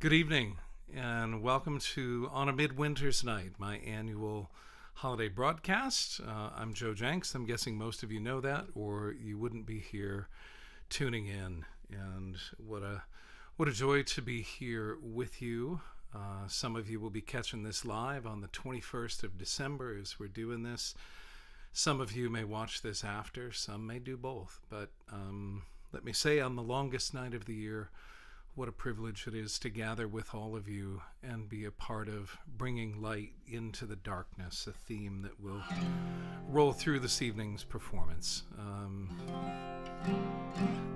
Good evening, and welcome to On a Midwinter's Night, my annual holiday broadcast. I'm Joe Jencks. I'm guessing most of you know that, or you wouldn't be here tuning in. And what a joy to be here with you. Some of you will be catching this live on the 21st of December as we're doing this. Some of you may watch this after, some may do both. But let me say, on the longest night of the year, what a privilege it is to gather with all of you and be a part of bringing light into the darkness, a theme that will roll through this evening's performance.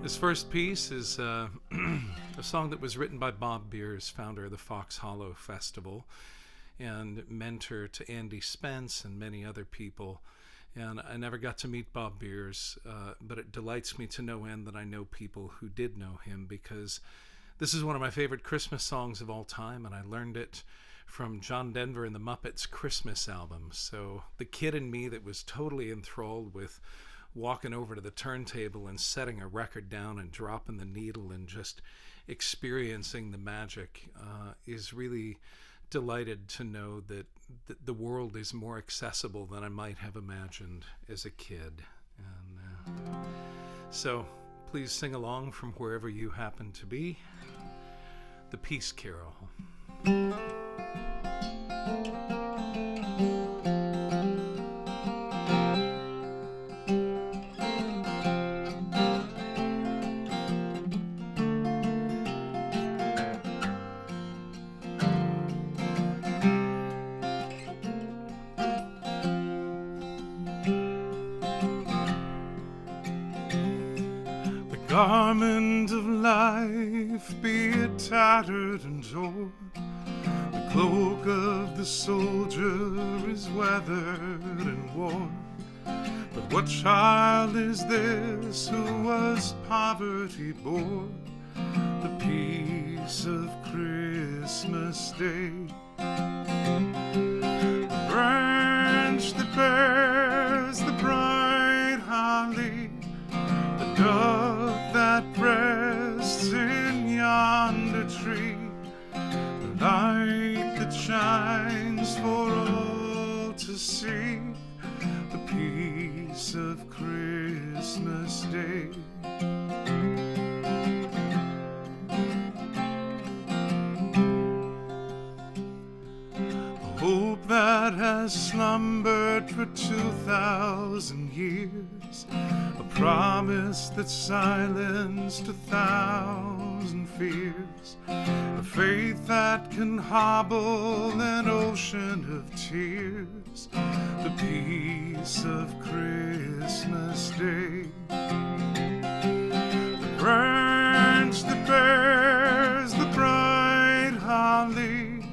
This first piece is a song that was written by Bob Beers, founder of the Fox Hollow Festival and mentor to Andy Spence and many other people. And I never got to meet Bob Beers, but it delights me to no end that I know people who did know him, because this is one of my favorite Christmas songs of all time, and I learned it from John Denver and the Muppets' Christmas album. So the kid in me that was totally enthralled with walking over to the turntable and setting a record down and dropping the needle and just experiencing the magic is really delighted to know that the world is more accessible than I might have imagined as a kid. And so please sing along from wherever you happen to be. The Peace Carol. Garment of life, be it tattered and torn, the cloak of the soldier is weathered and worn. But what child is this who was poverty born? The peace of Christmas Day. The branch that bears the bright holly, the dove that rests in yonder tree, the light that shines for all to see, the peace of Christmas Day. A hope that has slumbered for 2,000 years, a promise that silenced 1,000 fears, a faith that can hobble an ocean of tears, the peace of Christmas Day. The branch that bears the bright holly,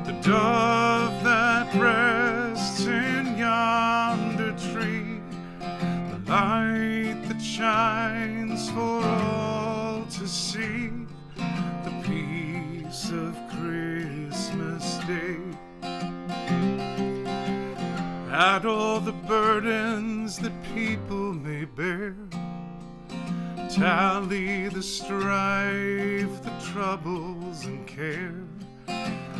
the dove that rests in yonder tree, the light that shines for all to see, the peace of Christmas Day. Add all the burdens that people may bear, tally the strife, the troubles and care,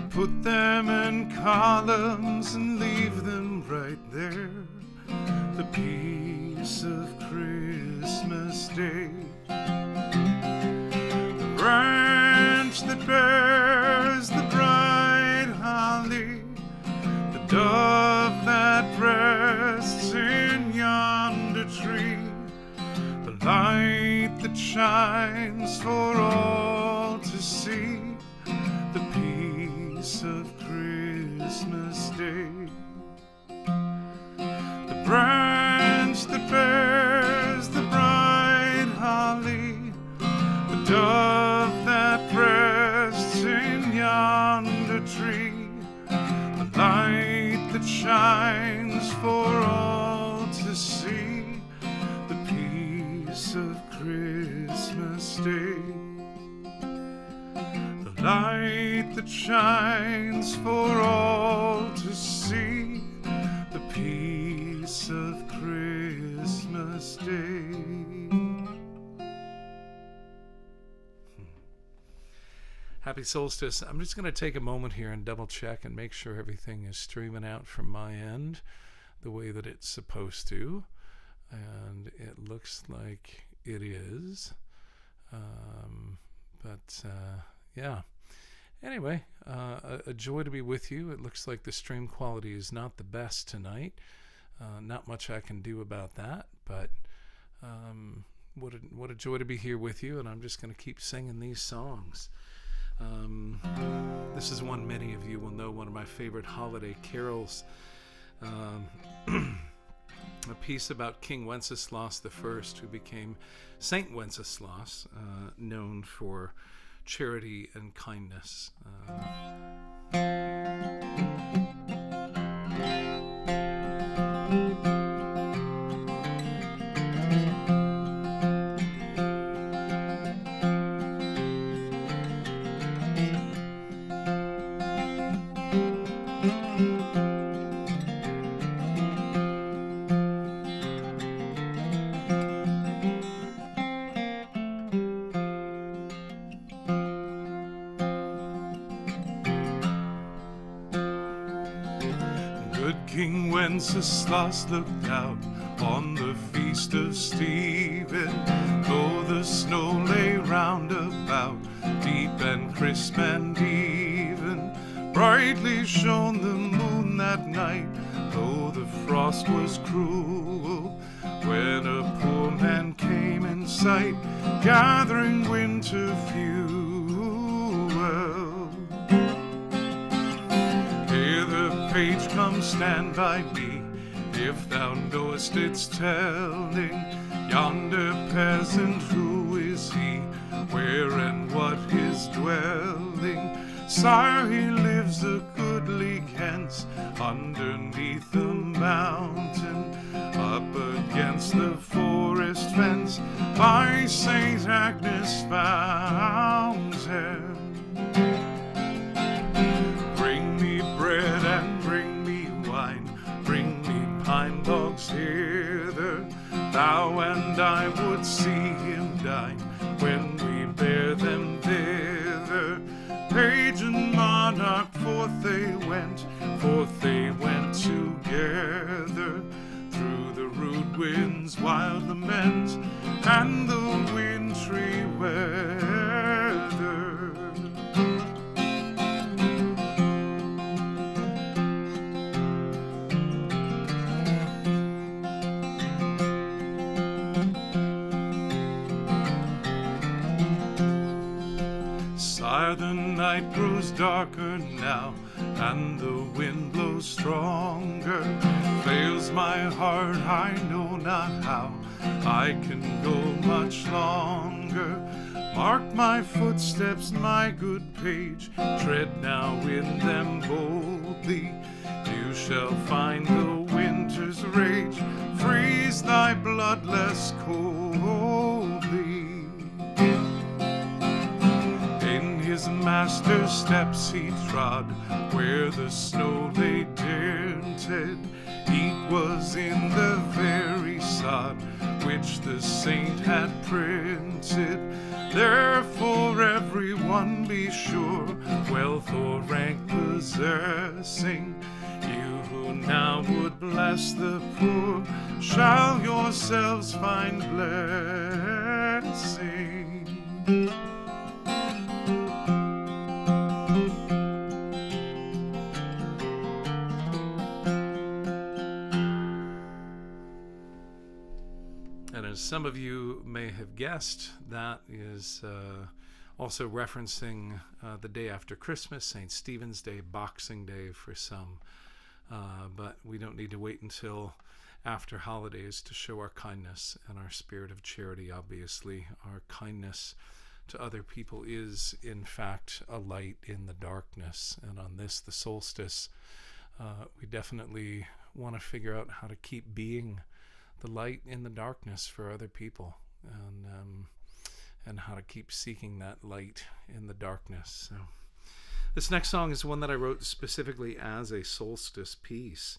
put them in columns and leave them right there, the peace of Christmas Day. The branch that bears the bright holly, the dove that rests in yonder tree, the light that shines for all to see, the peace of Christmas Day. The branch that bears the bright holly, the dove that rests in yonder tree, the light that shines for all to see, the peace of Christmas Day. The light that shines for all to see, the peace of Christmas Day. Happy solstice. I'm just going to take a moment here and double check and make sure everything is streaming out from my end the way that it's supposed to. And it looks like it is. Yeah. Anyway, a joy to be with you. It looks like the stream quality is not the best tonight. Not much I can do about that, but what a joy to be here with you, and I'm just going to keep singing these songs. This is one many of you will know, one of my favorite holiday carols. A piece about King Wenceslas I, who became Saint Wenceslas, known for charity and kindness. King Wenceslas looked out on the feast of Stephen, though the snow lay round about, deep and crisp and even. Brightly shone the moon that night, though the frost was cruel, when a poor man came in sight, gathering winter fuel. Page, come stand by me, if thou knowest its telling. Yonder peasant, who is he? Where and what his dwelling? Sire, he lives a goodly Kent, underneath the mountain, up against the forest fence, by St. Agnes' fountain. Bring me bread and bring me wine, bring me pine logs hither. Thou and I would see him dine, when we bear them thither. Page and monarch, forth they went together, through the rude wind's wild lament, and the wintry weather. The night grows darker now, and the wind blows stronger. Fails my heart, I know not how I can go much longer. Mark my footsteps, my good page, tread now in them boldly. You shall find the winter's rage freeze thy blood less coldly. His master's steps he trod, where the snow lay dinted. Heat was in the very sod, which the saint had printed. Therefore everyone be sure, wealth or rank possessing, you who now would bless the poor, shall yourselves find blessing. Some of you may have guessed, that is also referencing the day after Christmas, St. Stephen's Day, Boxing Day for some. But we don't need to wait until after holidays to show our kindness and our spirit of charity, obviously. Our kindness to other people is, in fact, a light in the darkness. And on this, the solstice, we definitely want to figure out how to keep being the light in the darkness for other people, and how to keep seeking that light in the darkness. So this next song is one that I wrote specifically as a solstice piece.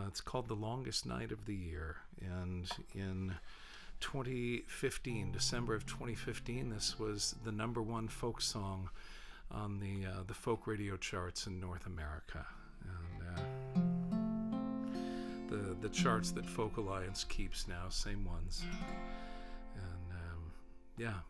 It's called The Longest Night of the Year, and in 2015, December of 2015, this was the #1 folk song on the folk radio charts in North America, and the charts that Folk Alliance keeps now, same ones, and yeah.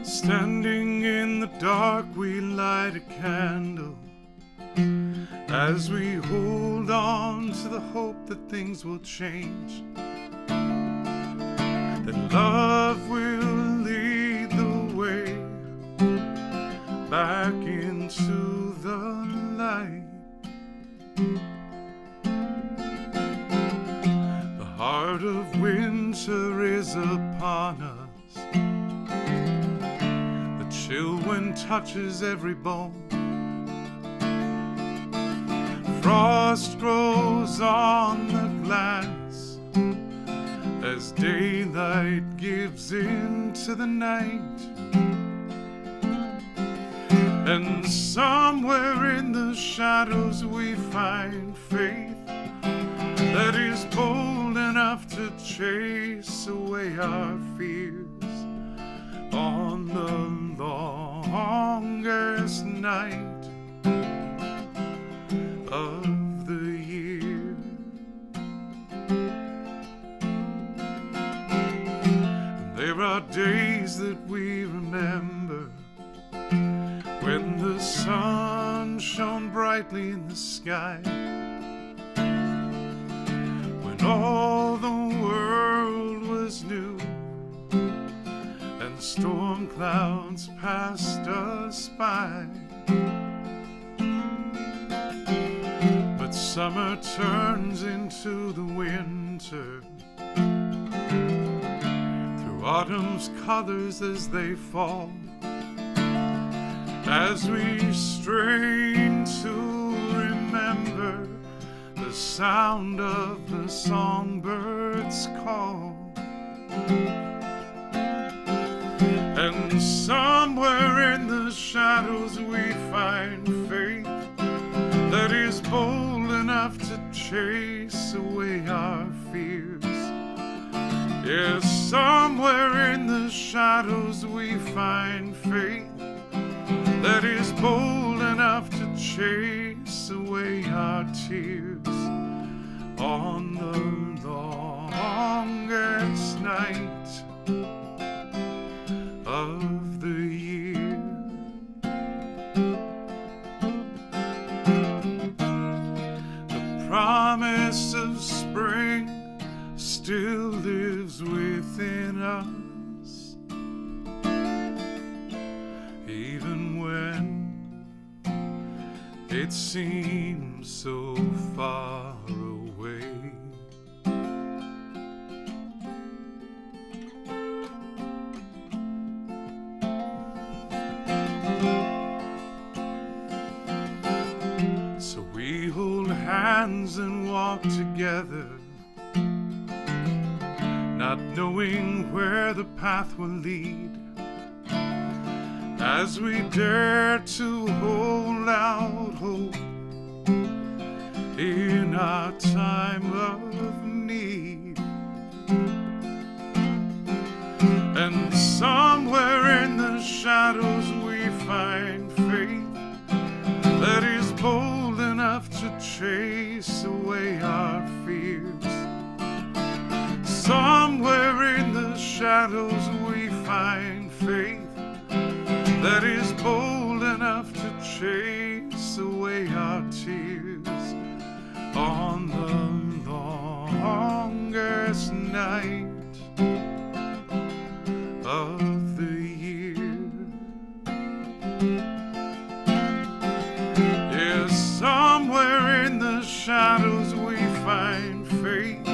Standing in the dark, we light a candle as we hold on to the hope that things will change, that love will lead the way back into the light. The heart of winter is upon us. The chill wind touches every bone. Frost grows on the glass as daylight gives into the night. And somewhere in the shadows we find faith that is bold enough to chase away our fears on the longest night of the year. And there are days that we remember when the sun shone brightly in the sky, when all the world was new and storm clouds passed us by. But summer turns into the winter through autumn's colors as they fall, as we strain to remember the sound of the songbirds' call. And somewhere in the shadows we find faith that is bold enough to chase away our fears. Yes, somewhere in the shadows we find faith that is bold enough to chase away our tears on the longest night of the year. The promise of spring still lives within us, even when it seems so far away. So we hold hands and walk together, not knowing where the path will lead, as we dare to hold out hope in our time of need. And somewhere in the shadows we find faith that is bold enough to chase away our fears. Somewhere in the shadows we find faith that is bold enough to chase away our tears on the longest night of the year. Yes, somewhere in the shadows we find faith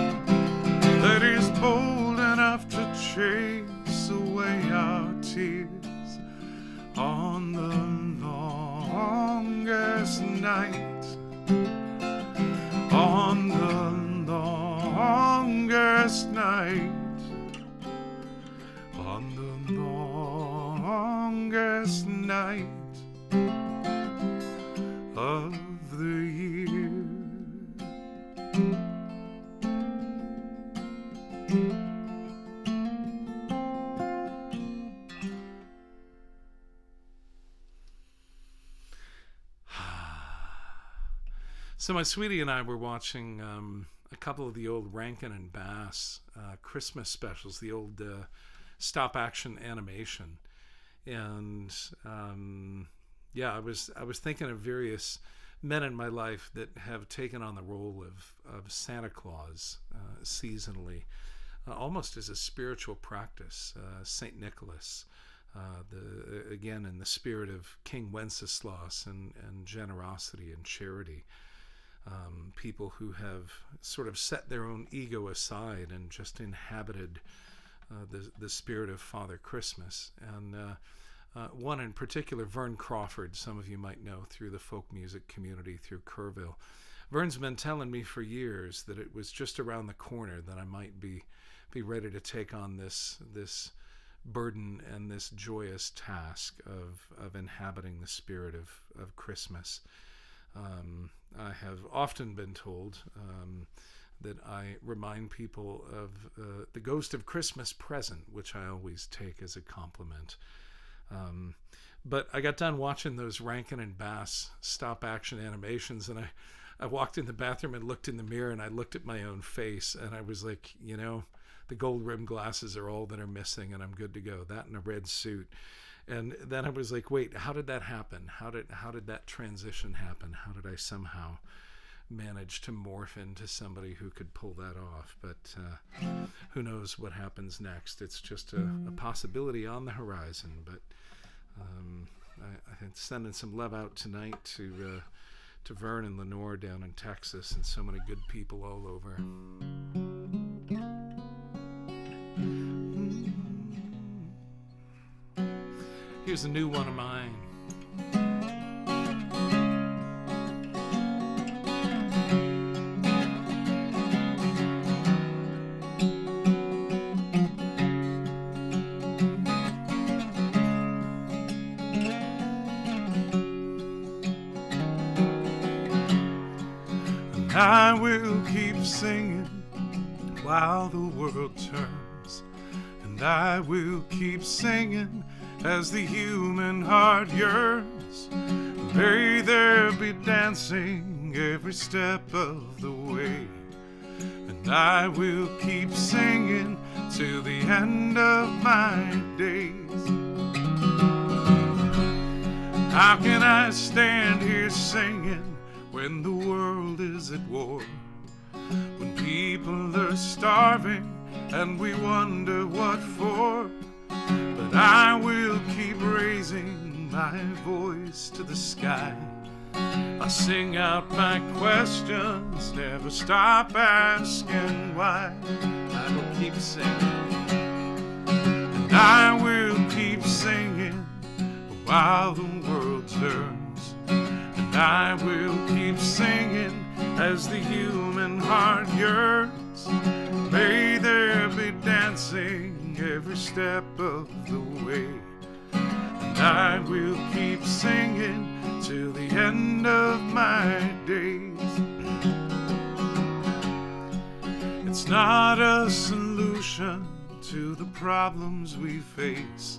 that is bold enough to chase away our tears on the longest night, on the longest night, on the longest night of the So my sweetie and I were watching a couple of the old Rankin and Bass Christmas specials, the old stop action animation, and yeah, I was thinking of various men in my life that have taken on the role of Santa Claus seasonally, almost as a spiritual practice. Saint Nicholas, again in the spirit of King Wenceslas and generosity and charity. People who have sort of set their own ego aside and just inhabited the spirit of Father Christmas. And one in particular, Vern Crawford, some of you might know through the folk music community through Kerrville. Vern's been telling me for years that it was just around the corner that I might be ready to take on this burden and this joyous task of inhabiting the spirit of Christmas. I have often been told that I remind people of the ghost of Christmas present, which I always take as a compliment. But I got done watching those Rankin and Bass stop action animations, and I walked in the bathroom and looked in the mirror, and I looked at my own face, and I was like, the gold rimmed glasses are all that are missing, and I'm good to go. That and a red suit. And then I was like, wait, how did that happen? How did that transition happen? How did I somehow manage to morph into somebody who could pull that off? But who knows what happens next? It's just a possibility on the horizon. But I'm sending some love out tonight to Vern and Lenore down in Texas, and so many good people all over. Here's a new one of mine. And I will keep singing while the world turns, and I will keep singing as the human heart yearns. May there be dancing every step of the way, and I will keep singing till the end of my days. How can I stand here singing when the world is at war, when people are starving and we wonder what for? But I will keep raising my voice to the sky. I sing out my questions, never stop asking why. I will keep singing, and I will keep singing while the world turns, and I will keep singing as the human heart yearns. May there be dancing every step of the way, and I will keep singing till the end of my days. It's not a solution to the problems we face,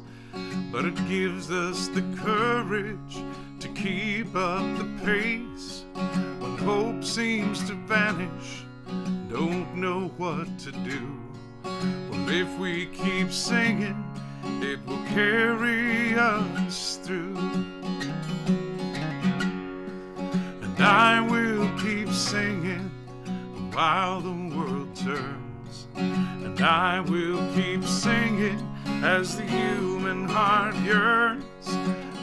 but it gives us the courage to keep up the pace. When hope seems to vanish, don't know what to do, well, if we keep singing, it will carry us through. And I will keep singing while the world turns, and I will keep singing as the human heart yearns.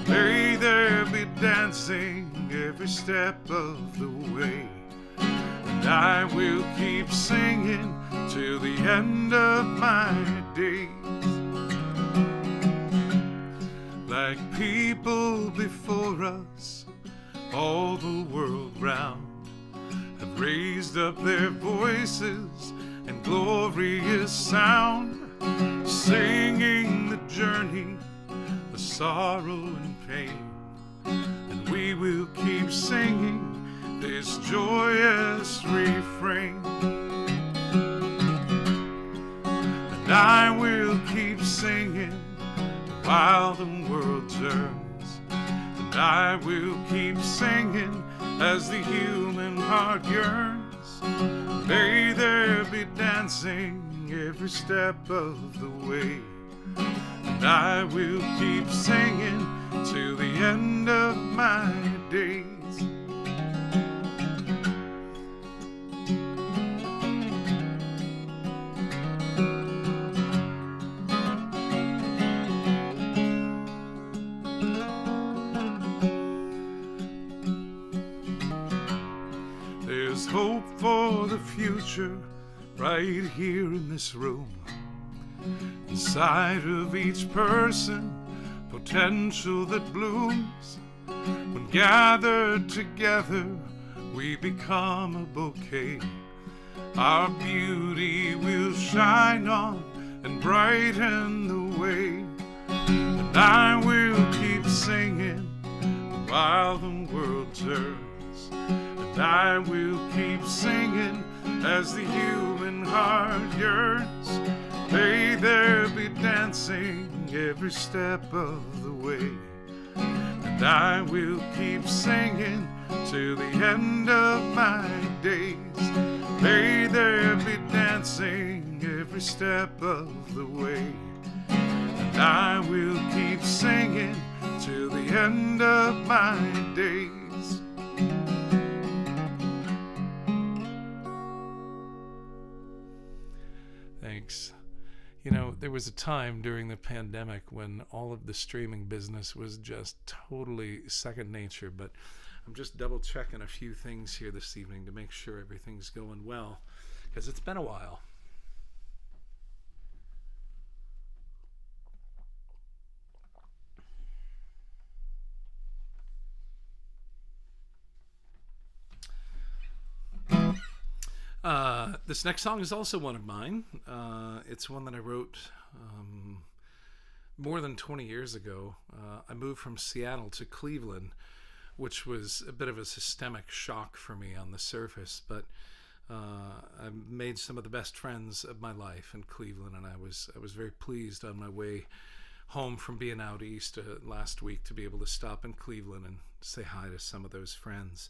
May there be dancing every step of the way, and I will keep singing till the end of my days. Like people before us, all the world round, have raised up their voices and glorious sound, singing the journey, the sorrow and pain. And we will keep singing this joyous refrain, and I will keep singing while the world turns, and I will keep singing as the human heart yearns. May there be dancing every step of the way, and I will keep singing till the end of my days. There's hope for the future right here in this room. Inside of each person, potential that blooms. When gathered together, we become a bouquet. Our beauty will shine on and brighten the way. And I will keep singing while the world turns. And I will keep singing as the human heart yearns. May there be dancing every step of the way, and I will keep singing till the end of my days. May there be dancing every step of the way, and I will keep singing till the end of my days. Thanks. You know, there was a time during the pandemic when all of the streaming business was just totally second nature, but I'm just double checking a few things here this evening to make sure everything's going well, because it's been a while. This next song is also one of mine. It's one that I wrote more than 20 years ago. I moved from Seattle to Cleveland, which was a bit of a systemic shock for me on the surface, but I made some of the best friends of my life in Cleveland, and I was very pleased on my way home from being out east last week to be able to stop in Cleveland and say hi to some of those friends.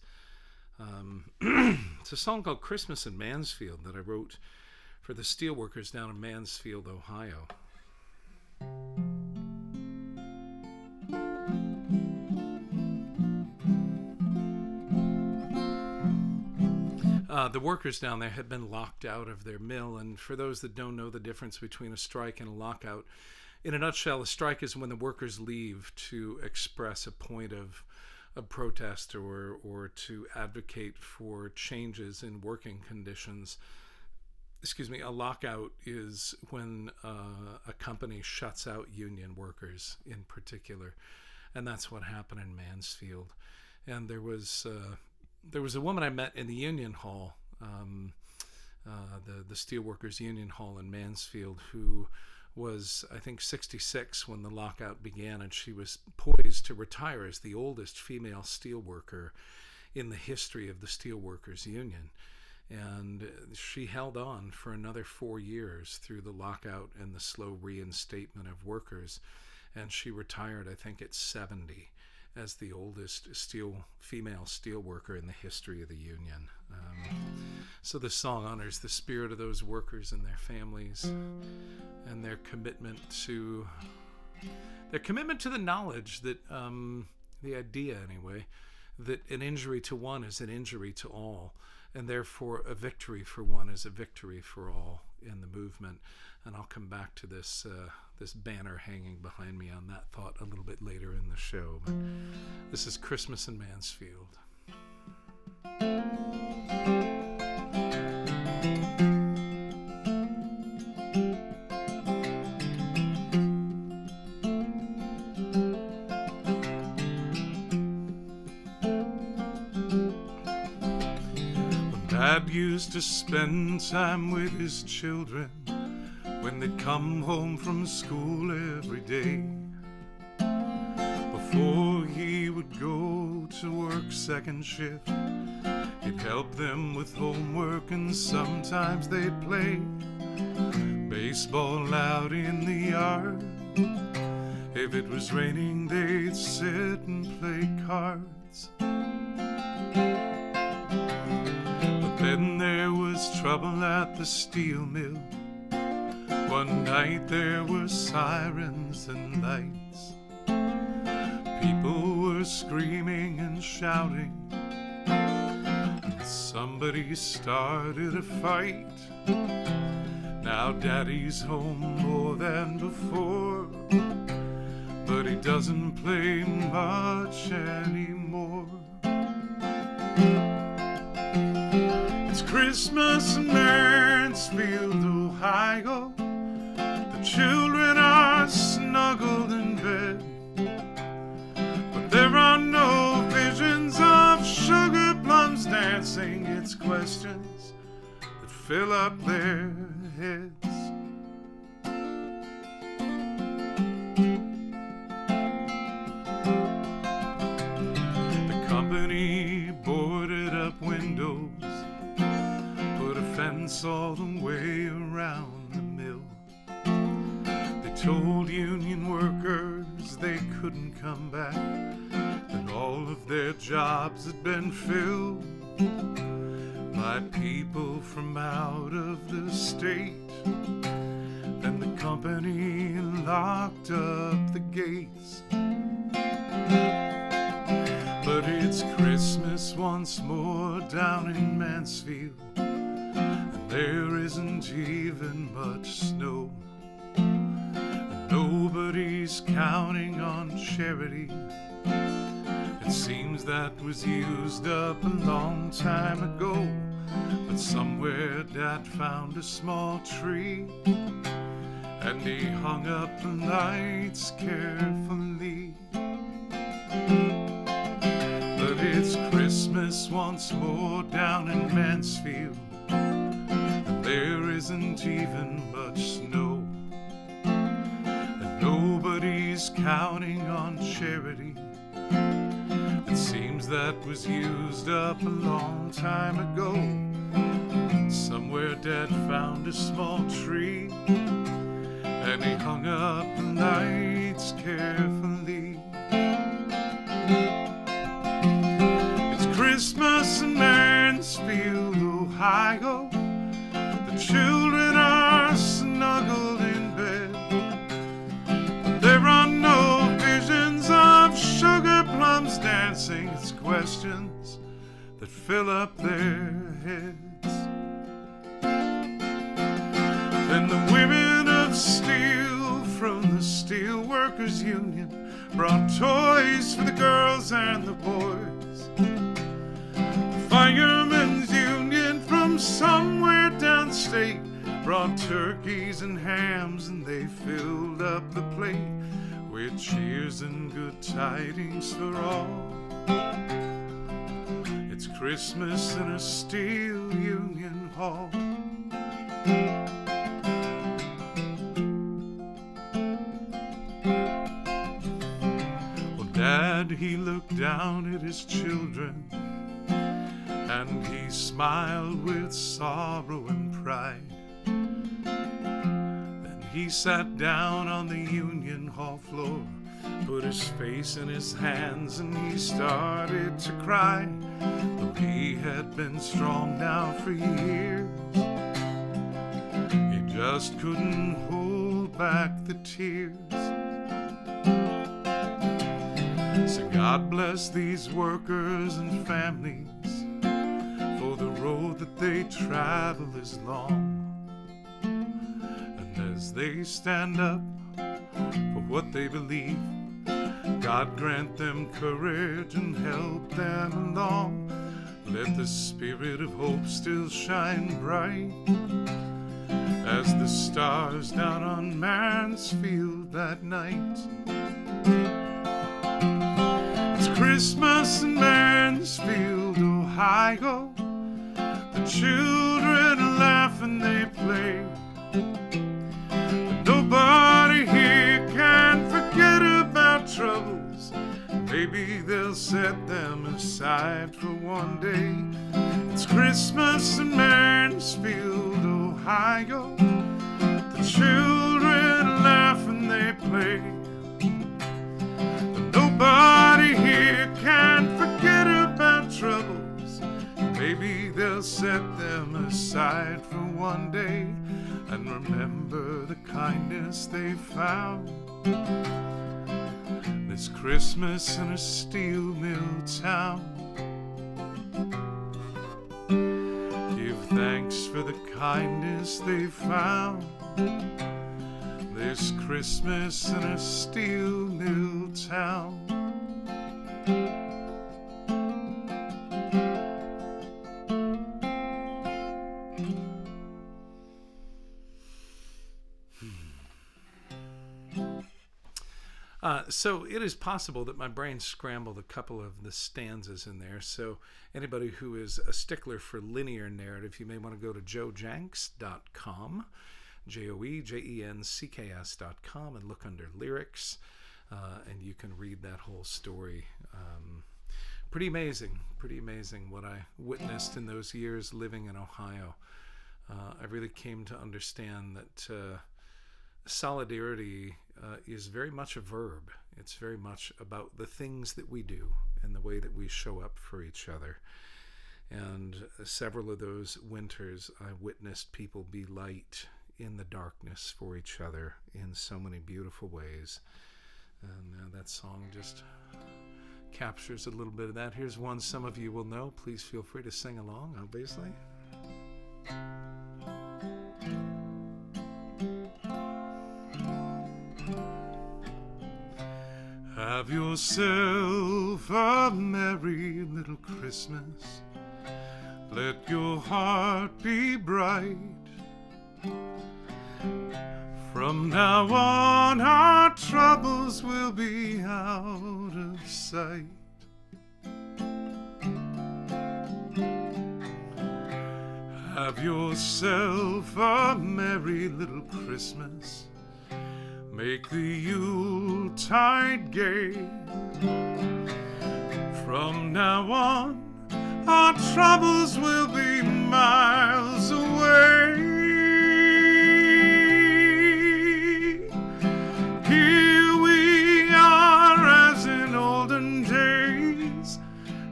It's a song called Christmas in Mansfield that I wrote for the steelworkers down in Mansfield, Ohio. The workers down there had been locked out of their mill, and for those that don't know the difference between a strike and a lockout, in a nutshell, a strike is when the workers leave to express a point of protest or to advocate for changes in working conditions. A lockout is when a company shuts out union workers in particular, and that's what happened in Mansfield. And there was a woman I met in the union hall, the Steelworkers Union Hall in Mansfield, who was, I think, 66 when the lockout began, and she was poised to retire as the oldest female steelworker in the history of the Steelworkers Union. And she held on for another 4 years through the lockout and the slow reinstatement of workers, and she retired, I think, at 70 as the oldest female steelworker in the history of the union. So this song honors the spirit of those workers and their families and their commitment to the knowledge that the idea anyway that an injury to one is an injury to all, and therefore a victory for one is a victory for all in the movement. And I'll come back to this banner hanging behind me on that thought a little bit later in the show. But this is Christmas in Mansfield. Dad used to spend time with his children when they'd come home from school every day. Before he would go to work second shift, He'd help them with homework and sometimes they'd play baseball out in the yard. If it was raining, they'd sit and play cards. But then there was trouble at the steel mill. One night there were sirens and lights. People were screaming and shouting. Somebody started a fight. Now Daddy's home more than before, but he doesn't play much anymore. It's Christmas in Mansfield, Ohio. The children are snuggled in bed, but there are no visions of sugar plums dancing. It's questions that fill up their heads. The company boarded up windows, put a fence all the way around the mill. They told union workers they couldn't come back, that all of their jobs had been filled by people from out of the state. Then the company locked up the gates. But it's Christmas once more down in Mansfield, and there isn't even much snow. And nobody's counting on charity. It seems that was used up a long time ago, but somewhere Dad found a small tree, and he hung up the lights carefully. But it's Christmas once more down in Mansfield, and there isn't even much snow. And nobody's counting on charity. It seems that was used up a long time ago. Somewhere Dad found a small tree, and he hung up the lights carefully. It's Christmas in Mansfield, Ohio. The children are snuggled in bed, but there are no visions of sugar plums dancing. It's questions that fill up their heads. Then the women of steel from the Steel Workers Union brought toys for the girls and the boys. The Firemen's Union from somewhere downstate brought turkeys and hams, and they filled up the plate with cheers and good tidings for all. It's Christmas in a steel union hall. Well, Dad, he looked down at his children, and he smiled with sorrow and pride. He sat down on the union hall floor, put his face in his hands, and he started to cry. Though he had been strong now for years, he just couldn't hold back the tears. So God bless these workers and families, for the road that they travel is long. As they stand up for what they believe, God grant them courage and help them along. Let the spirit of hope still shine bright as the stars down on Mansfield that night. It's Christmas in Mansfield, Ohio. The children laugh and they play. Nobody here can forget about troubles. Maybe they'll set them aside for one day. It's Christmas in Mansfield, Ohio. The children laugh and they play. But nobody here can forget about troubles. Maybe they'll set them aside for one day and remember the kindness they found. This Christmas in a steel mill town. Give thanks for the kindness they found. This Christmas in a steel mill town. So it is possible that my brain scrambled a couple of the stanzas in there. So anybody who is a stickler for linear narrative, you may want to go to joejencks.com, JoeJencks.com, and look under lyrics, and you can read that whole story. Pretty amazing what I witnessed in those years living in Ohio. I really came to understand that solidarity is very much a verb. It's very much about the things that we do and the way that we show up for each other. And several of those winters, I witnessed people be light in the darkness for each other in so many beautiful ways. And that song just captures a little bit of that. Here's one some of you will know. Please feel free to sing along, obviously. Have yourself a merry little Christmas. Let your heart be bright. From now on, our troubles will be out of sight. Have yourself a merry little Christmas. Make the Yuletide gay. From now on, our troubles will be miles away. Here we are as in olden days,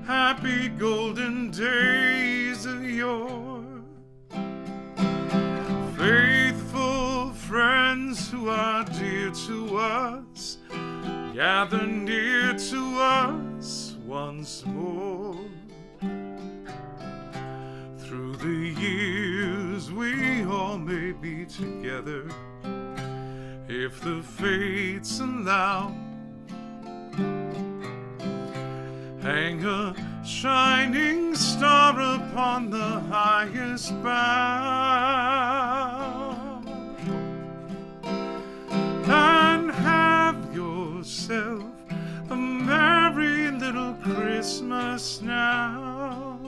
happy golden days of yore. Faithful friends who are dear to us, gather near to us once more. Through the years we all may be together, if the fates allow. Hang a shining star upon the highest bough, and have yourself a merry little Christmas now.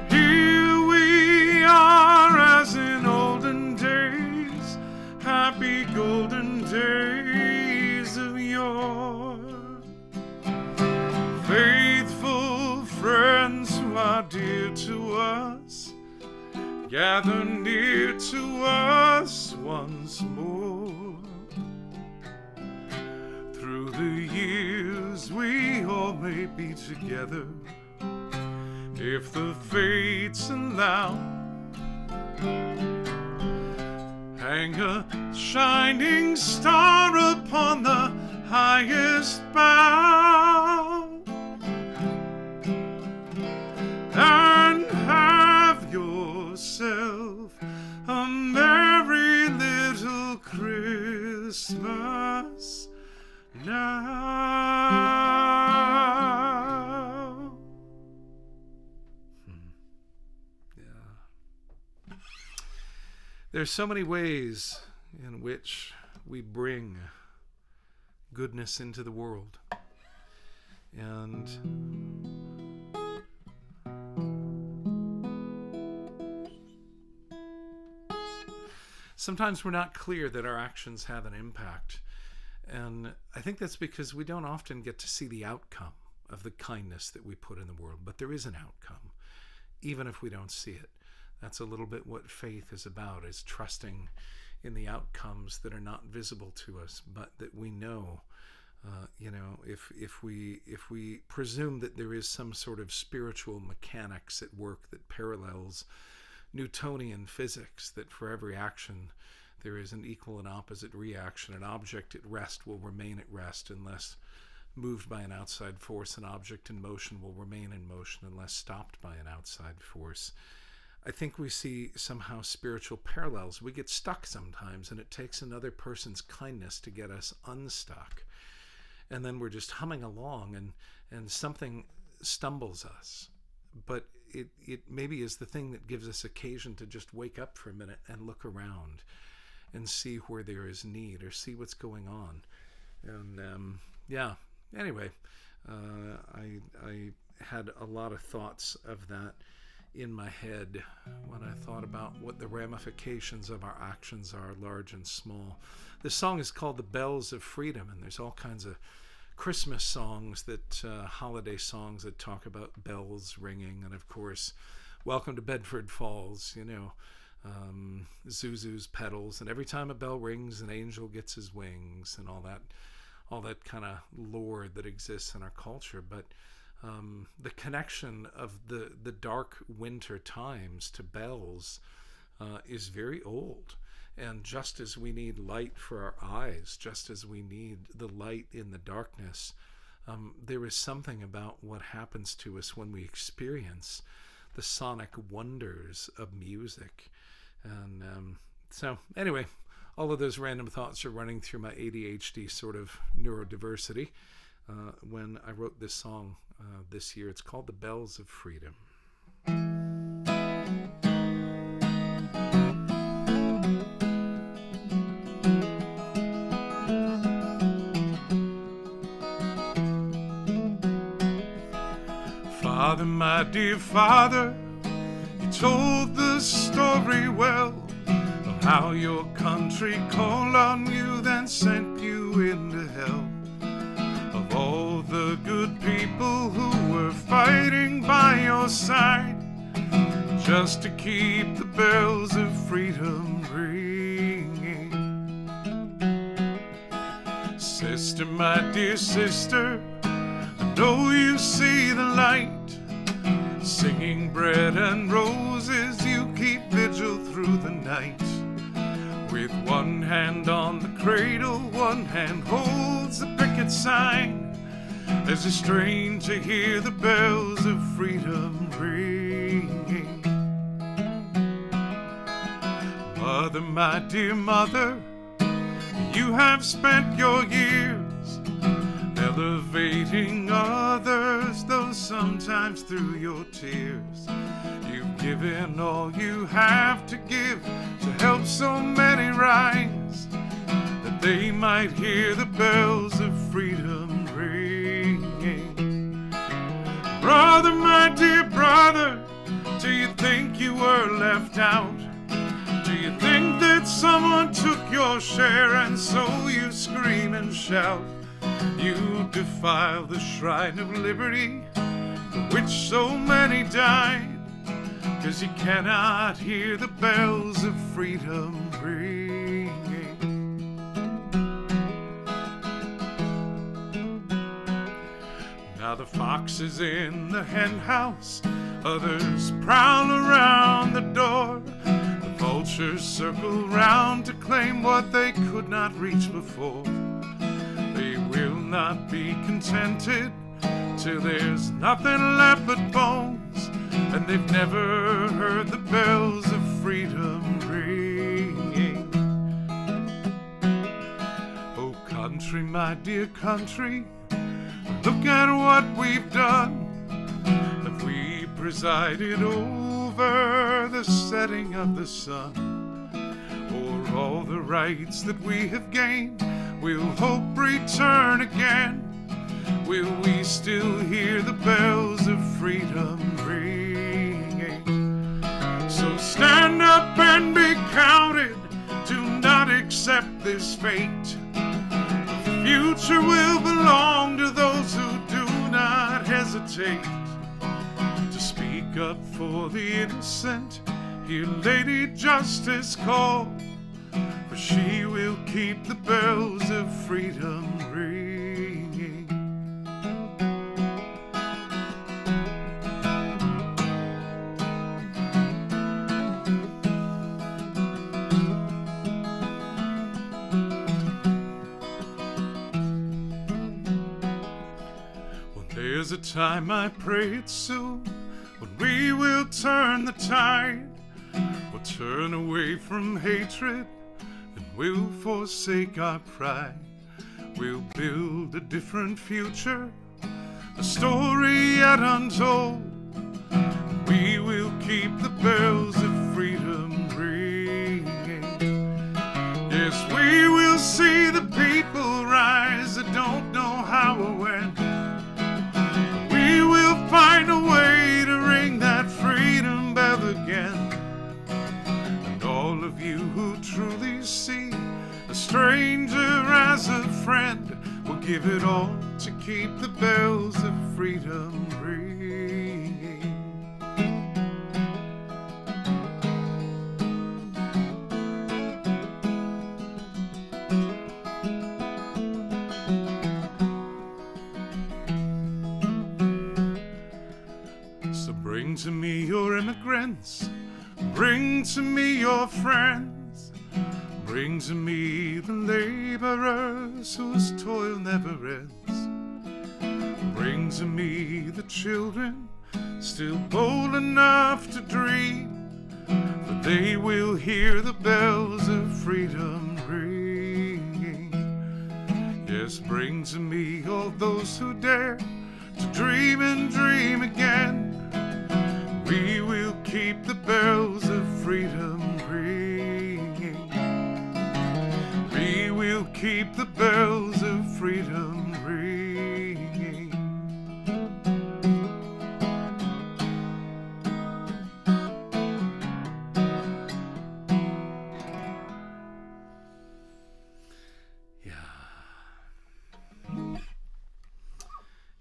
Here we are as in olden days, happy golden days of yore. Faithful friends who are dear to us, gather near to us once more. Through the years we all may be together, if the fates allow. Hang a shining star upon the highest bough, and have yourself a merry little Christmas now. Yeah. There's so many ways in which we bring goodness into the world. And sometimes we're not clear that our actions have an impact. And I think that's because we don't often get to see the outcome of the kindness that we put in the world. But there is an outcome, even if we don't see it. That's a little bit what faith is about, is trusting in the outcomes that are not visible to us, but that we know. If we presume that there is some sort of spiritual mechanics at work that parallels Newtonian physics, that for every action there is an equal and opposite reaction. An object at rest will remain at rest unless moved by an outside force. An object in motion will remain in motion unless stopped by an outside force. I think we see somehow spiritual parallels. We get stuck sometimes, and it takes another person's kindness to get us unstuck. And then we're just humming along, and something stumbles us. But it maybe is the thing that gives us occasion to just wake up for a minute and look around and see where there is need, or see what's going on. And anyway, I had a lot of thoughts of that in my head when I thought about what the ramifications of our actions are, large and small. This song is called The Bells of Freedom, and there's all kinds of Christmas songs, holiday songs that talk about bells ringing, and of course, Welcome to Bedford Falls, Zuzu's petals, and every time a bell rings, an angel gets his wings, and all that kind of lore that exists in our culture. But the connection of the dark winter times to bells is very old. And just as we need light for our eyes, just as we need the light in the darkness, there is something about what happens to us when we experience the sonic wonders of music. And so anyway, all of those random thoughts are running through my ADHD sort of neurodiversity when I wrote this song this year. It's called The Bells of Freedom. Father, my dear father, you told the story well of how your country called on you, then sent you into hell. Of all the good people who were fighting by your side, just to keep the bells of freedom ringing. Sister, my dear sister, I know you see the light. Singing bread and roses, you keep vigil through the night. With one hand on the cradle, one hand holds the picket sign, as it's strange to hear the bells of freedom ringing. Mother, my dear mother, you have spent your years elevating others, though sometimes through your tears. You've given all you have to give to help so many rise, that they might hear the bells of freedom ringing. Brother, my dear brother, do you think you were left out? Do you think that someone took your share, and so you scream and shout? You defile the shrine of liberty, for which so many died, 'cause you cannot hear the bells of freedom ringing. Now the fox is in the hen house, others prowl around the door. The vultures circle round to claim what they could not reach before. They will not be contented till there's nothing left but bones, and they've never heard the bells of freedom ringing. Oh country, my dear country, look at what we've done. Have we presided over the setting of the sun? Or all the rights that we have gained will hope return again? Will we still hear the bells of freedom ringing? So stand up and be counted, do not accept this fate. The future will belong to those who do not hesitate to speak up for the innocent. Hear Lady Justice call, for she will keep the bells of freedom ringing. Well, there's a time, I pray it's soon, when we will turn the tide. We'll turn away from hatred and we'll forsake our pride. We'll build a different future, a story yet untold. We will keep the bells of freedom ringing. Yes, we will see the people rise that don't know how or when. We will find a way to ring that freedom bell again. All of you who truly see a stranger as a friend will give it all to keep the bells of freedom ringing. So bring to me your immigrants, bring to me your friends, bring to me the laborers whose toil never ends. Bring to me the children still bold enough to dream, for they will hear the bells of freedom ringing. Yes, bring to me all those who dare to dream and dream again. We will keep the bells of freedom ringing. We will keep the bells of freedom ringing.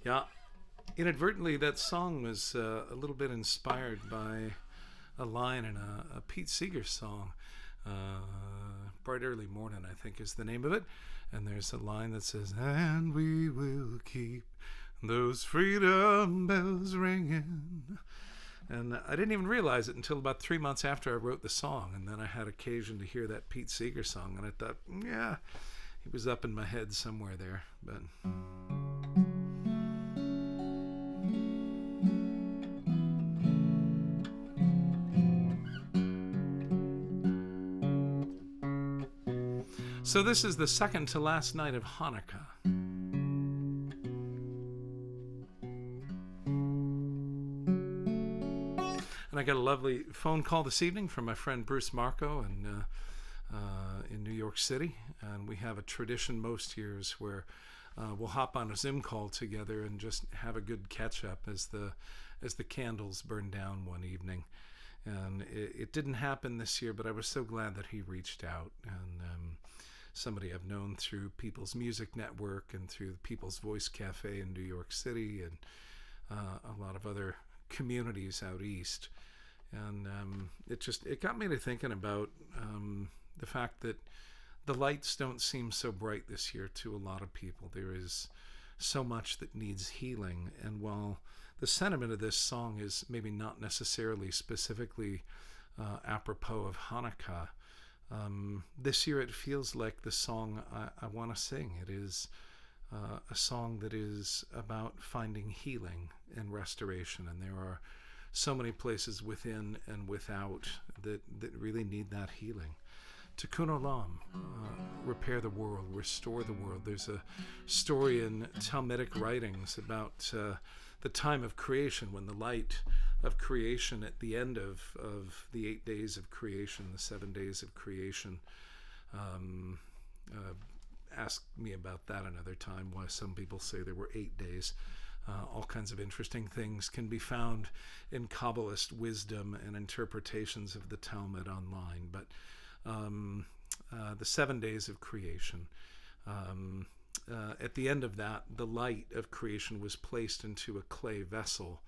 Yeah. Inadvertently, that song was a little bit inspired by a line in a Pete Seeger song. Bright Early Morning, I think, is the name of it. And there's a line that says, and we will keep those freedom bells ringing. And I didn't even realize it until about 3 months after I wrote the song. And then I had occasion to hear that Pete Seeger song. And I thought, yeah, he was up in my head somewhere there. But... So this is the second to last night of Hanukkah. And I got a lovely phone call this evening from my friend Bruce Marco in New York City. And we have a tradition most years where we'll hop on a Zoom call together and just have a good catch-up as the candles burn down one evening. And it didn't happen this year, but I was so glad that he reached out. And somebody I've known through People's Music Network and through the People's Voice Cafe in New York City and a lot of other communities out east. And it got me to thinking about the fact that the lights don't seem so bright this year to a lot of people. There is so much that needs healing. And while the sentiment of this song is maybe not necessarily specifically apropos of Hanukkah, this year it feels like the song I want to sing. It is a song that is about finding healing and restoration, and there are so many places within and without that really need that healing. Tikkun Olam, repair the world, restore the world. There's a story in Talmudic writings about the time of creation, when the light of creation at the end of the 8 days of creation, the 7 days of creation. Ask me about that another time, why some people say there were 8 days. All kinds of interesting things can be found in Kabbalist wisdom and interpretations of the Talmud online. But the 7 days of creation, at the end of that, the light of creation was placed into a clay vessel.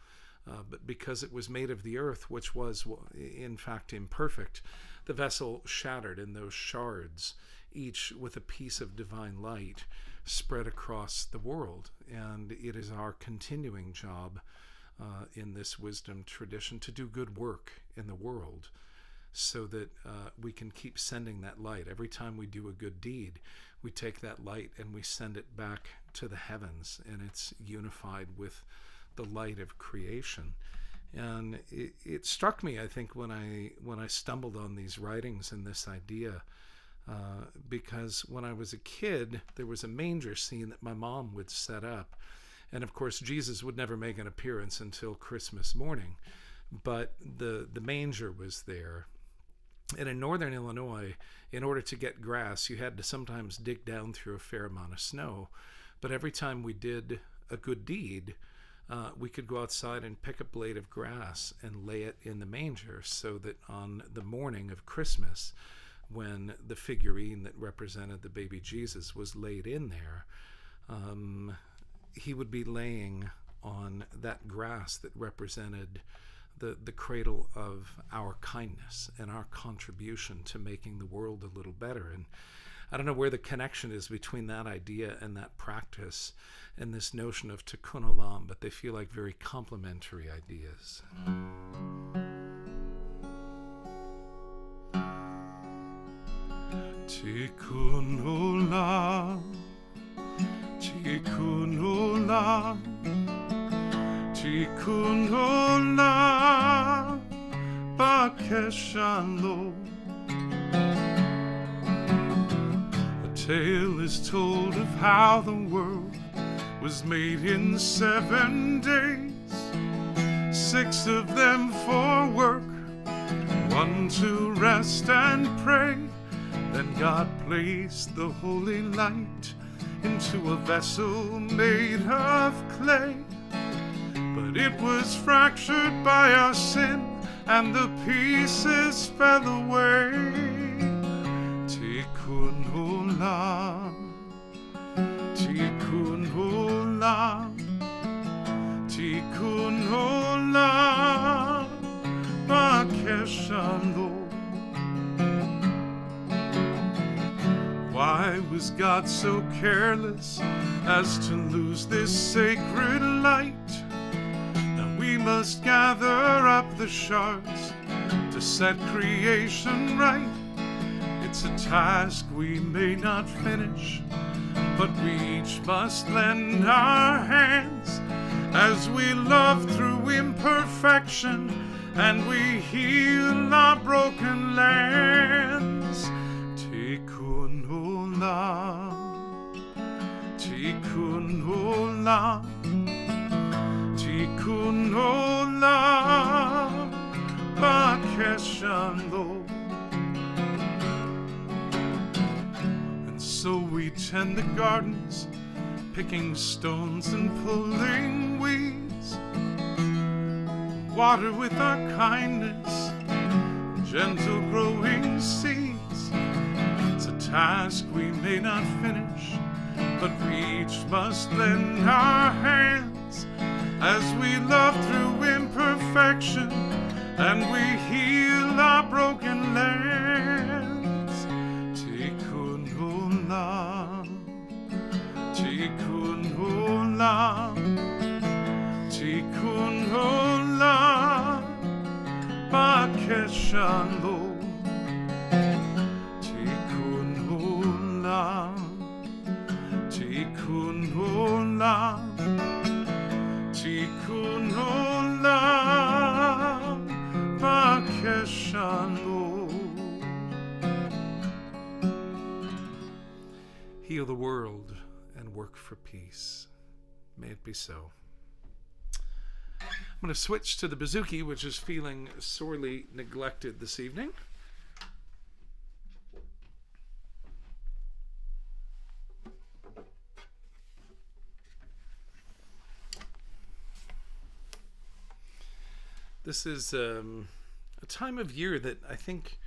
But because it was made of the earth, which was in fact imperfect, the vessel shattered, and those shards, each with a piece of divine light, spread across the world. And it is our continuing job in this wisdom tradition to do good work in the world, so that we can keep sending that light. Every time we do a good deed, we take that light and we send it back to the heavens, and it's unified with the light of creation. And it struck me, I think, when I stumbled on these writings and this idea, because when I was a kid, there was a manger scene that my mom would set up. And of course, Jesus would never make an appearance until Christmas morning, but the manger was there. And in northern Illinois, in order to get grass, you had to sometimes dig down through a fair amount of snow. But every time we did a good deed, we could go outside and pick a blade of grass and lay it in the manger, so that on the morning of Christmas, when the figurine that represented the baby Jesus was laid in there, he would be laying on that grass that represented the cradle of our kindness and our contribution to making the world a little better. And I don't know where the connection is between that idea and that practice and this notion of tikkun olam, but they feel like very complementary ideas. Tikkun olam, tikkun olam, tikkun olam, bakeshalo. A tale is told of how the world was made in 7 days, 6 of them for work, 1 to rest and pray. Then God placed the holy light into a vessel made of clay. But it was fractured by our sin, and the pieces fell away. Tikkun olam, tikkun olam, tikkun olam, bakeshalo. Why was God so careless as to lose this sacred light? Now we must gather up the shards to set creation right. It's a task we may not finish, but we each must lend our hands as we love through imperfection and we heal our broken lands. Tikkun olam, tikkun olam, tikkun olam, bakeshalo. And so we tend the gardens, picking stones and pulling weeds, water with our kindness, gentle growing seeds. It's a task we may not finish, but we each must lend our hands as we love through imperfection and we heal our broken lands. Tikkun olam, tikkun olam, tikkun olam, bakeshalo. Tikkun olam, tikkun olam, bakeshalo. Heal the world and work for peace. May it be so. I'm going to switch to the bouzouki, which is feeling sorely neglected this evening. This is a time of year that I think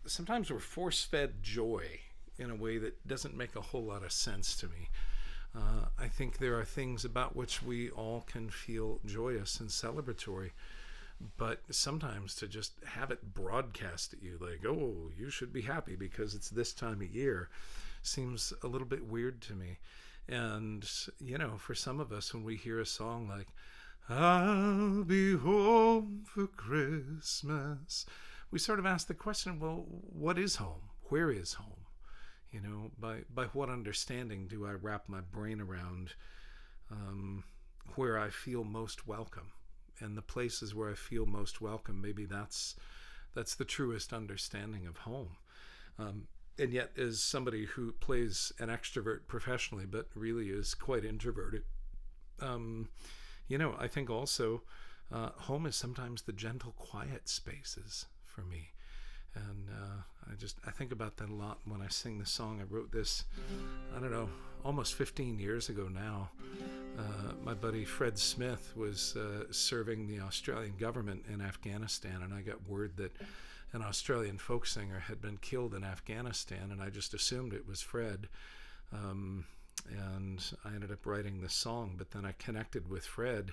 sometimes we're force-fed joy in a way that doesn't make a whole lot of sense to me. I think there are things about which we all can feel joyous and celebratory, but sometimes to just have it broadcast at you like, oh, you should be happy because it's this time of year, seems a little bit weird to me. And, you know, for some of us, when we hear a song like, I'll be home for Christmas, we sort of ask the question, well, what is home? Where is home? You know, by what understanding do I wrap my brain around where I feel most welcome? And the places where I feel most welcome, maybe that's the truest understanding of home. And yet, as somebody who plays an extrovert professionally, but really is quite introverted, you know, I think also home is sometimes the gentle, quiet spaces for me. And I think about that a lot when I sing the song. I wrote this, I don't know, almost 15 years ago now. My buddy Fred Smith was serving the Australian government in Afghanistan, and I got word that an Australian folk singer had been killed in Afghanistan, and I just assumed it was Fred. And I ended up writing this song, but then I connected with Fred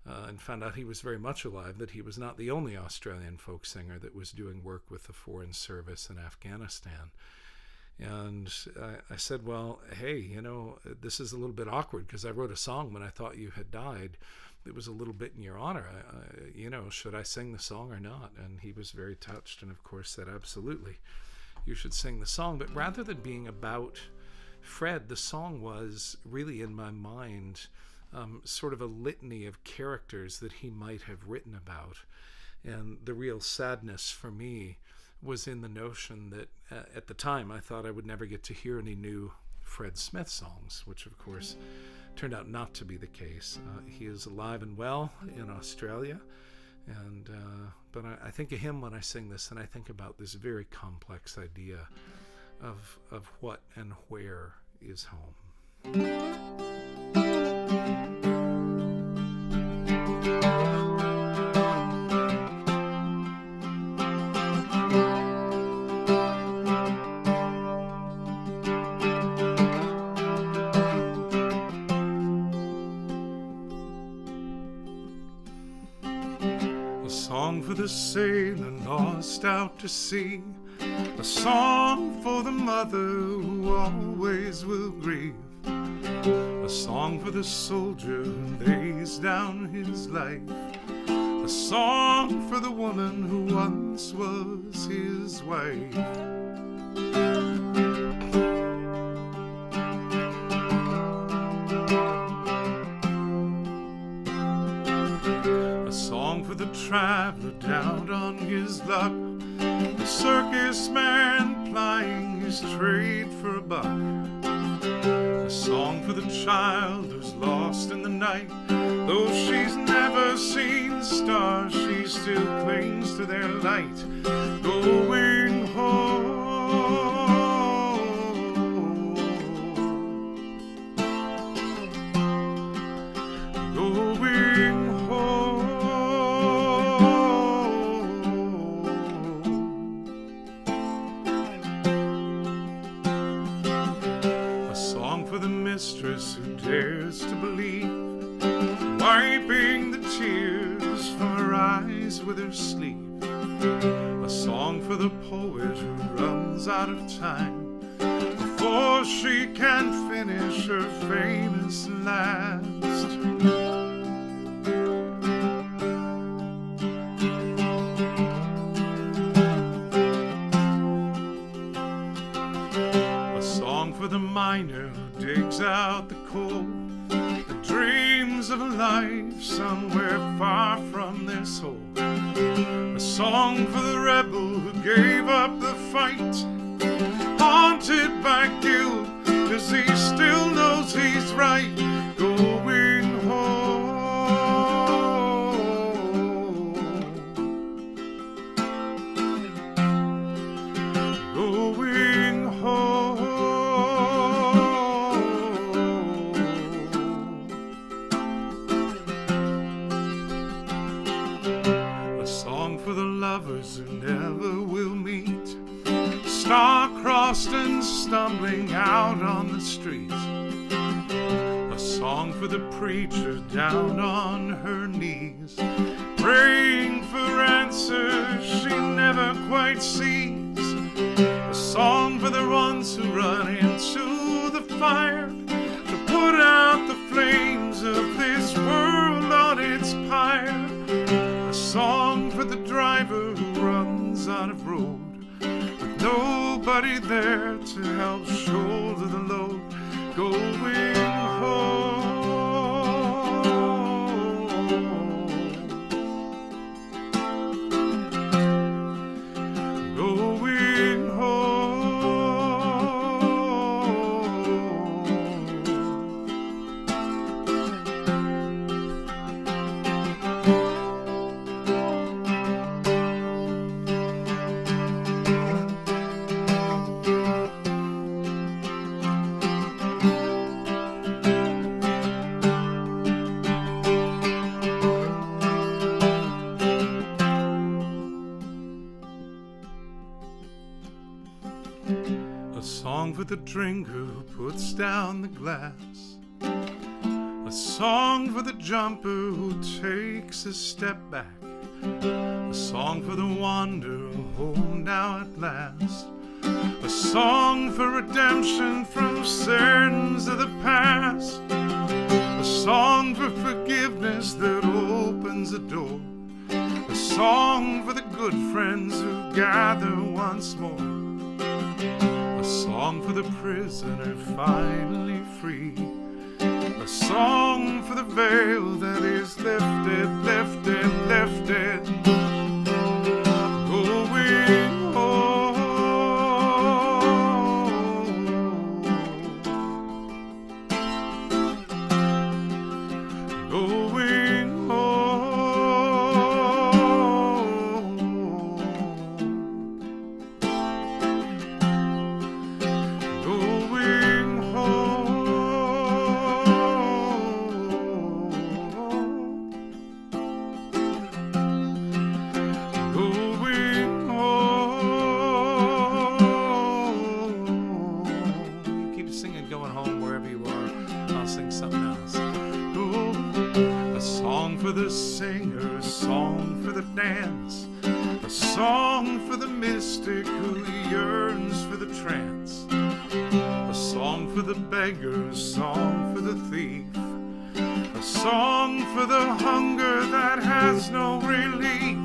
and found out he was very much alive, that he was not the only Australian folk singer that was doing work with the Foreign Service in Afghanistan. And I said, well, hey, you know, this is a little bit awkward because I wrote a song when I thought you had died. It was a little bit in your honor. You know, should I sing the song or not? And he was very touched and, of course, said, absolutely, you should sing the song. But rather than being about Fred, the song was really in my mind sort of a litany of characters that he might have written about. And the real sadness for me was in the notion that at the time I thought I would never get to hear any new Fred Smith songs, which of course turned out not to be the case. He is alive and well in Australia, and but I think of him when I sing this, and I think about this very complex idea of what and where is home. For the sailor lost out to sea, a song for the mother who always will grieve, a song for the soldier who lays down his life, a song for the woman who once was his wife. The traveler down on his luck, the circus man plying his trade for a buck, a song for the child who's lost in the night. Though she's never seen the stars, she still clings to their light. Going home, going home. Mistress who dares to believe, wiping the tears from her eyes with her sleeve, a song for the poet who runs out of time before she can finish her famous last. For the miner who digs out the coal, the dreams of a life somewhere far from their soul, a song for the rebel who gave up the fight, haunted by guilt, 'cause he still knows he's right. Going home, going home. For the lovers who never will meet, star-crossed and stumbling out on the streets. A song for the preacher down on her knees, praying for answers she never quite sees. A song for the ones who run into the fire to put out the flames of this world on its pyre. A song for the driver who runs out of road with nobody there to help shoulder the load, going home. Going home. A song for the drinker who puts down the glass. A song for the jumper who takes a step back. A song for the wanderer home now at last. A song for redemption from sins of the past. A song for forgiveness that opens a door. A song for the good friends who gather once more. A song for the prisoner finally free. A song for the veil that is lifted, lifted, lifted. Going home. Going for the singer, a song for the dance, a song for the mystic who yearns for the trance, a song for the beggar, a song for the thief, a song for the hunger that has no relief,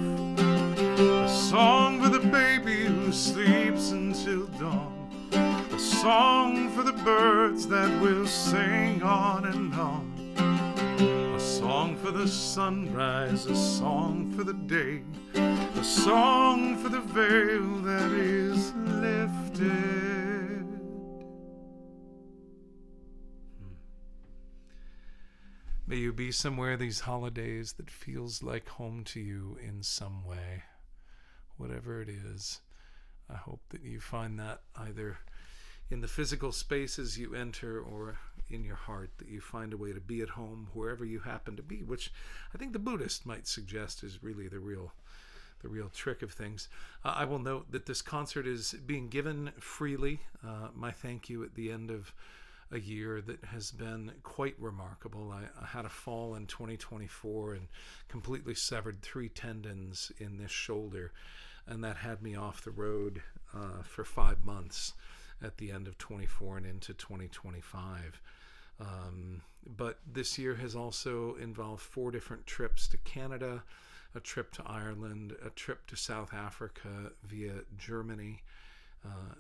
a song for the baby who sleeps until dawn, a song for the birds that will sing on and on. A song for the sunrise, a song for the day, a song for the veil that is lifted. May you be somewhere these holidays that feels like home to you in some way, whatever it is. I hope that you find that either in the physical spaces you enter or in your heart, that you find a way to be at home wherever you happen to be, which I think the Buddhist might suggest is really the real trick of things. I will note that this concert is being given freely. My thank you at the end of a year that has been quite remarkable. I had a fall in 2024 and completely severed 3 tendons in this shoulder, and that had me off the road for 5 months at the end of 24 and into 2025. But this year has also involved 4 different trips to Canada, a trip to Ireland, a trip to South Africa via Germany,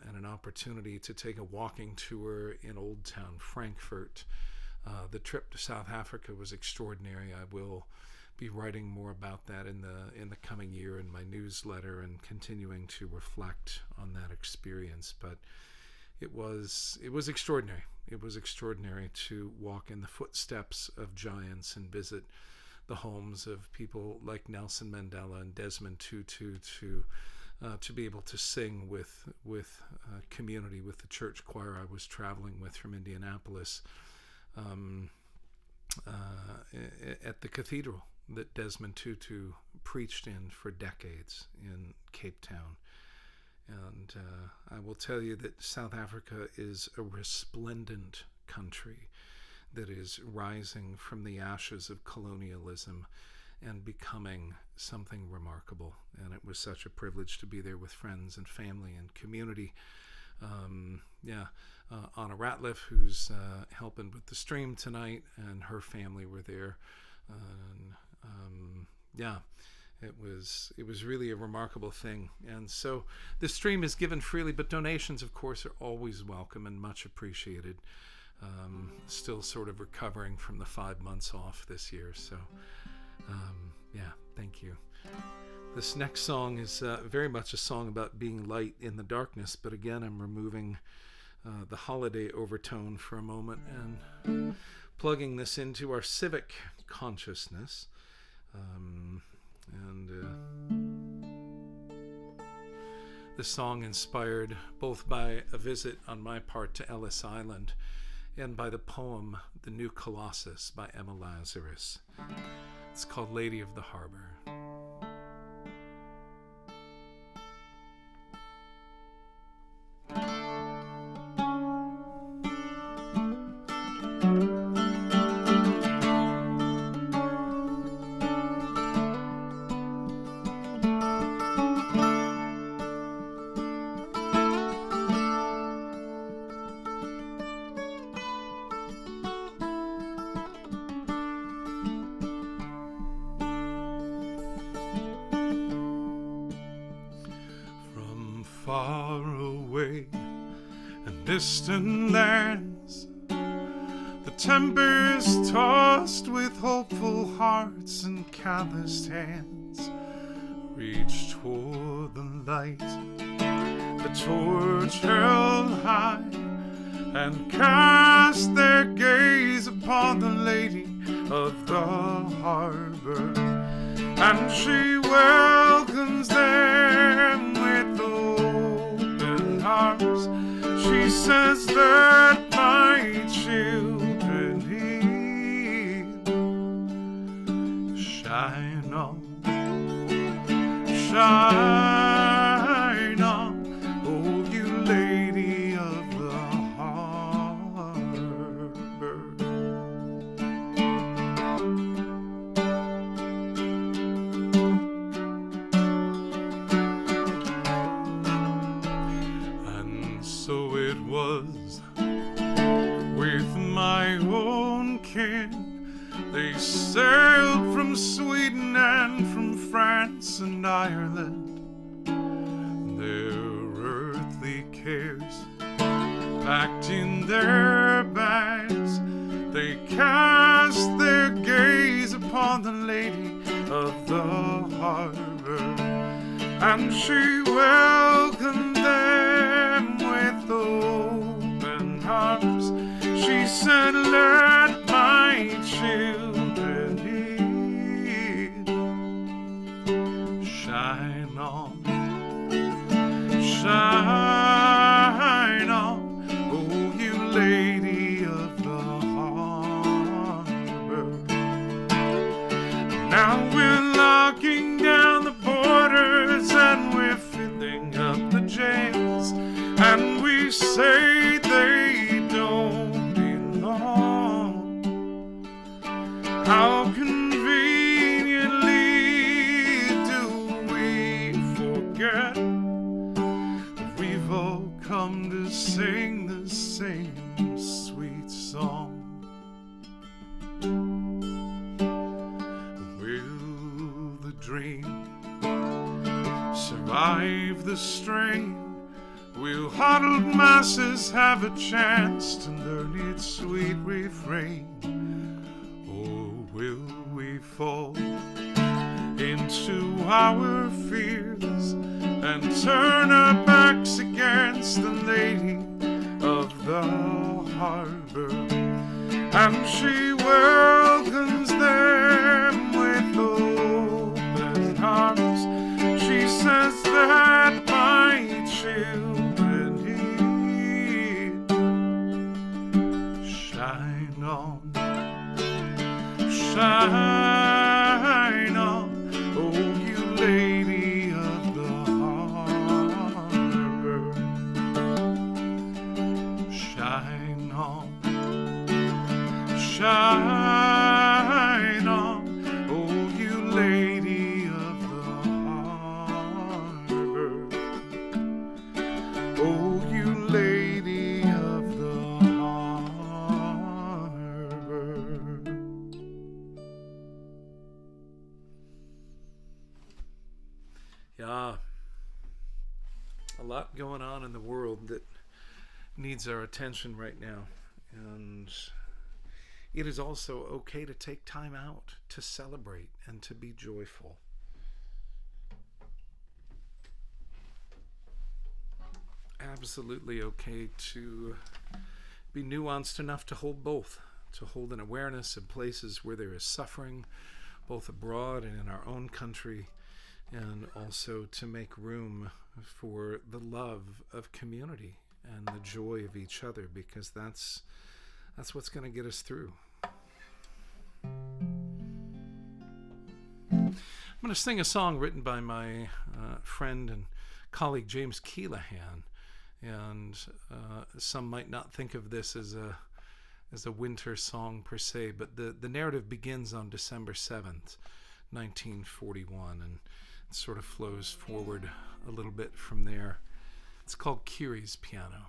and an opportunity to take a walking tour in Old Town Frankfurt. The trip to South Africa was extraordinary. I will be writing more about that in the coming year in my newsletter and continuing to reflect on that experience. But it was extraordinary. It was extraordinary to walk in the footsteps of giants and visit the homes of people like Nelson Mandela and Desmond Tutu, to be able to sing with community, with the church choir I was traveling with from Indianapolis, at the cathedral that Desmond Tutu preached in for decades in Cape Town. And I will tell you that South Africa is a resplendent country that is rising from the ashes of colonialism and becoming something remarkable. And it was such a privilege to be there with friends and family and community. Anna Ratliff, who's helping with the stream tonight, and her family were there. It was really a remarkable thing. And so the stream is given freely, but donations, of course, are always welcome and much appreciated. Still sort of recovering from the 5 months off this year. So, thank you. This next song is very much a song about being light in the darkness, but again, I'm removing the holiday overtone for a moment and plugging this into our civic consciousness. This song inspired both by a visit on my part to Ellis Island and by the poem The New Colossus by Emma Lazarus. It's called Lady of the Harbor. Far away in distant lands, the tempest tossed with hopeful hearts and calloused hands reach toward the light, the torch held high, and cast their gaze upon the lady of the harbor, and she welcomes them with open arms. She says that my children need shine on, shine on, oh you lady of the harbor. So it was with my own kin. They sailed from Sweden and from France and Ireland. Their earthly cares packed in their bags, they cast their gaze upon the lady of the harbor, and she welcomed them with open arms. She said, let my children need shine on, shine on, oh you lady of the harbor. Now we're locking down the borders and we're filling up the jails, and we say they don't belong. How conveniently do we forget that we've all come to sing the same sweet song? Will the dream survive the strain? Will huddled masses have a chance to learn its sweet refrain? Or will we fall into our fears and turn our backs against the lady of the harbor? And she welcomes them with open arms. She says that my children need shine on, shine on, oh you lady of the harbor. Yeah, a lot going on in the world that needs our attention right now. And it is also okay to take time out to celebrate and to be joyful. Absolutely okay to be nuanced enough to hold both, to hold an awareness of places where there is suffering, both abroad and in our own country, and also to make room for the love of community and the joy of each other, because that's what's going to get us through. I'm going to sing a song written by my friend and colleague James Keelahan, and some might not think of this as a winter song per se, but the narrative begins on December 7th, 1941, and it sort of flows forward a little bit from there. It's called Kiri's Piano.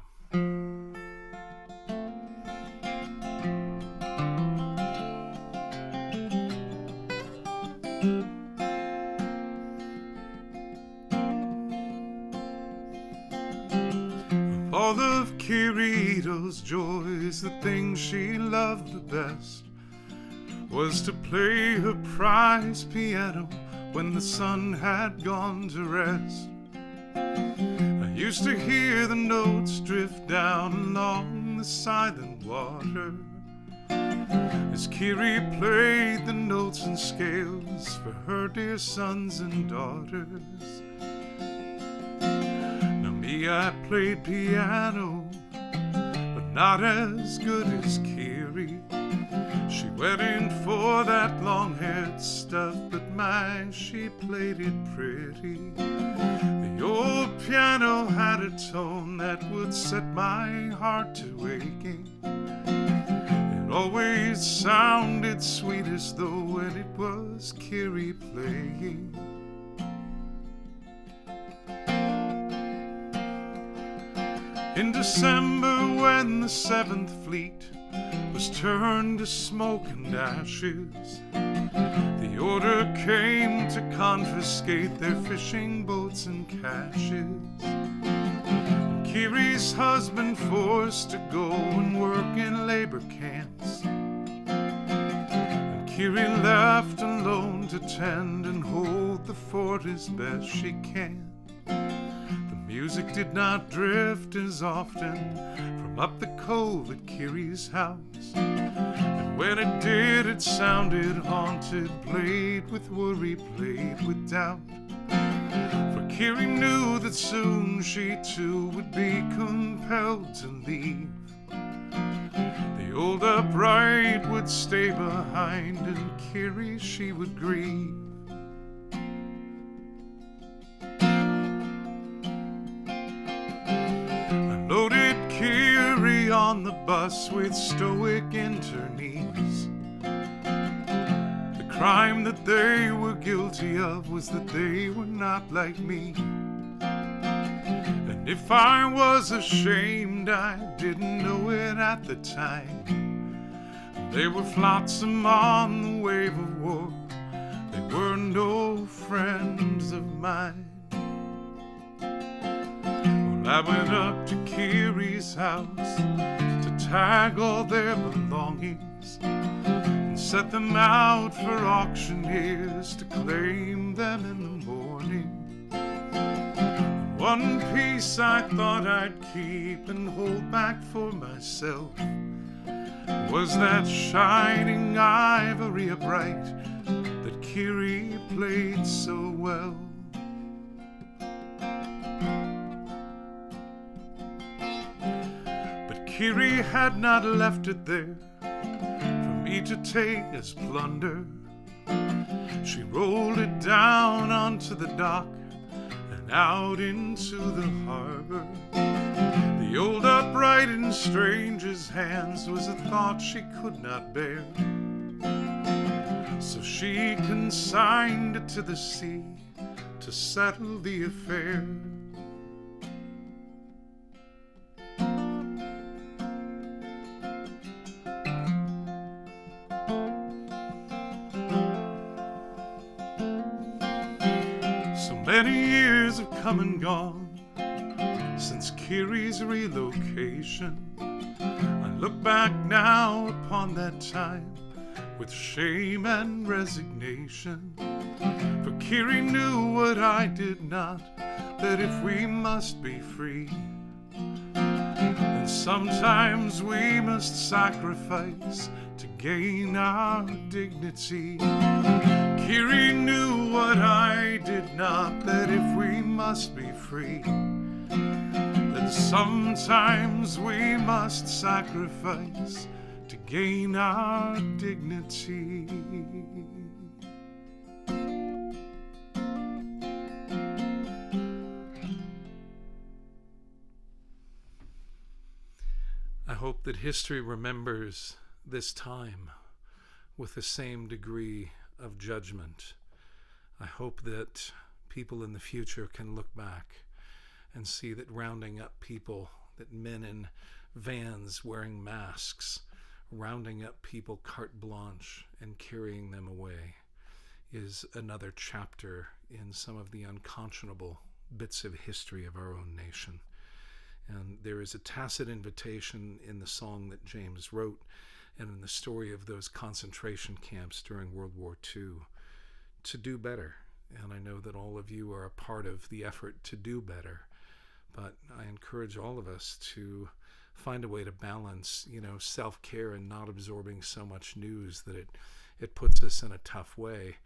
All of Kirito's joys, the thing she loved the best, was to play her prize piano when the sun had gone to rest. I used to hear the notes drift down along the silent water as Kiri played the notes and scales for her dear sons and daughters. Now me, I played piano, but not as good as Kiri. She went in for that long-haired stuff, but my, she played it pretty. The old piano had a tone that would set my heart to aching. It always sounded sweetest though when it was Kiri playing. In December, when the 7th Fleet was turned to smoke and ashes, the order came to confiscate their fishing boats and caches. And Kiri's husband forced to go and work in labor camps, and Kiri left alone to tend and hold the fort as best she can. Music did not drift as often from up the cove at Kiri's house, and when it did, it sounded haunted, played with worry, played with doubt. For Kiri knew that soon she too would be compelled to leave. The old upright would stay behind, and Kiri, she would grieve. Loaded Kiri on the bus with stoic internees. The crime that they were guilty of was that they were not like me. And if I was ashamed, I didn't know it at the time. They were flotsam on the wave of war. They were no friends of mine. I went up to Kiri's house to tag all their belongings and set them out for auctioneers to claim them in the morning. And one piece I thought I'd keep and hold back for myself was that shining ivory of bright that Kiri played so well. Kiri had not left it there for me to take as plunder. She rolled it down onto the dock and out into the harbor. The old upright in stranger's hands was a thought she could not bear, so she consigned it to the sea to settle the affair. Many years have come and gone since Kiri's relocation. I look back now upon that time with shame and resignation. For Kiri knew what I did not, that if we must be free, then sometimes we must sacrifice to gain our dignity. Kiri knew what I did not, that if we must be free, then sometimes we must sacrifice to gain our dignity. I hope that history remembers this time with the same degree of judgment. I hope that people in the future can look back and see that rounding up people, that men in vans wearing masks, rounding up people carte blanche and carrying them away, is another chapter in some of the unconscionable bits of history of our own nation. And there is a tacit invitation in the song that James wrote and in the story of those concentration camps during World War II to do better. And I know that all of you are a part of the effort to do better, but I encourage all of us to find a way to balance, self-care and not absorbing so much news that it puts us in a tough way,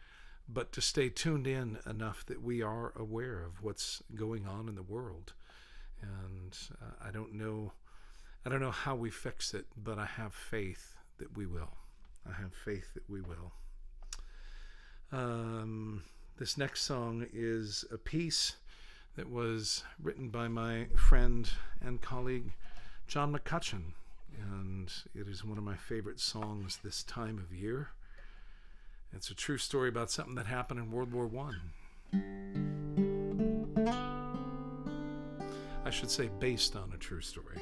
but to stay tuned in enough that we are aware of what's going on in the world. And I don't know how we fix it, but I have faith that we will. I have faith that we will. This next song is a piece that was written by my friend and colleague John McCutcheon, and it is one of my favorite songs this time of year. It's a true story about something that happened in World War I. I should say based on a true story.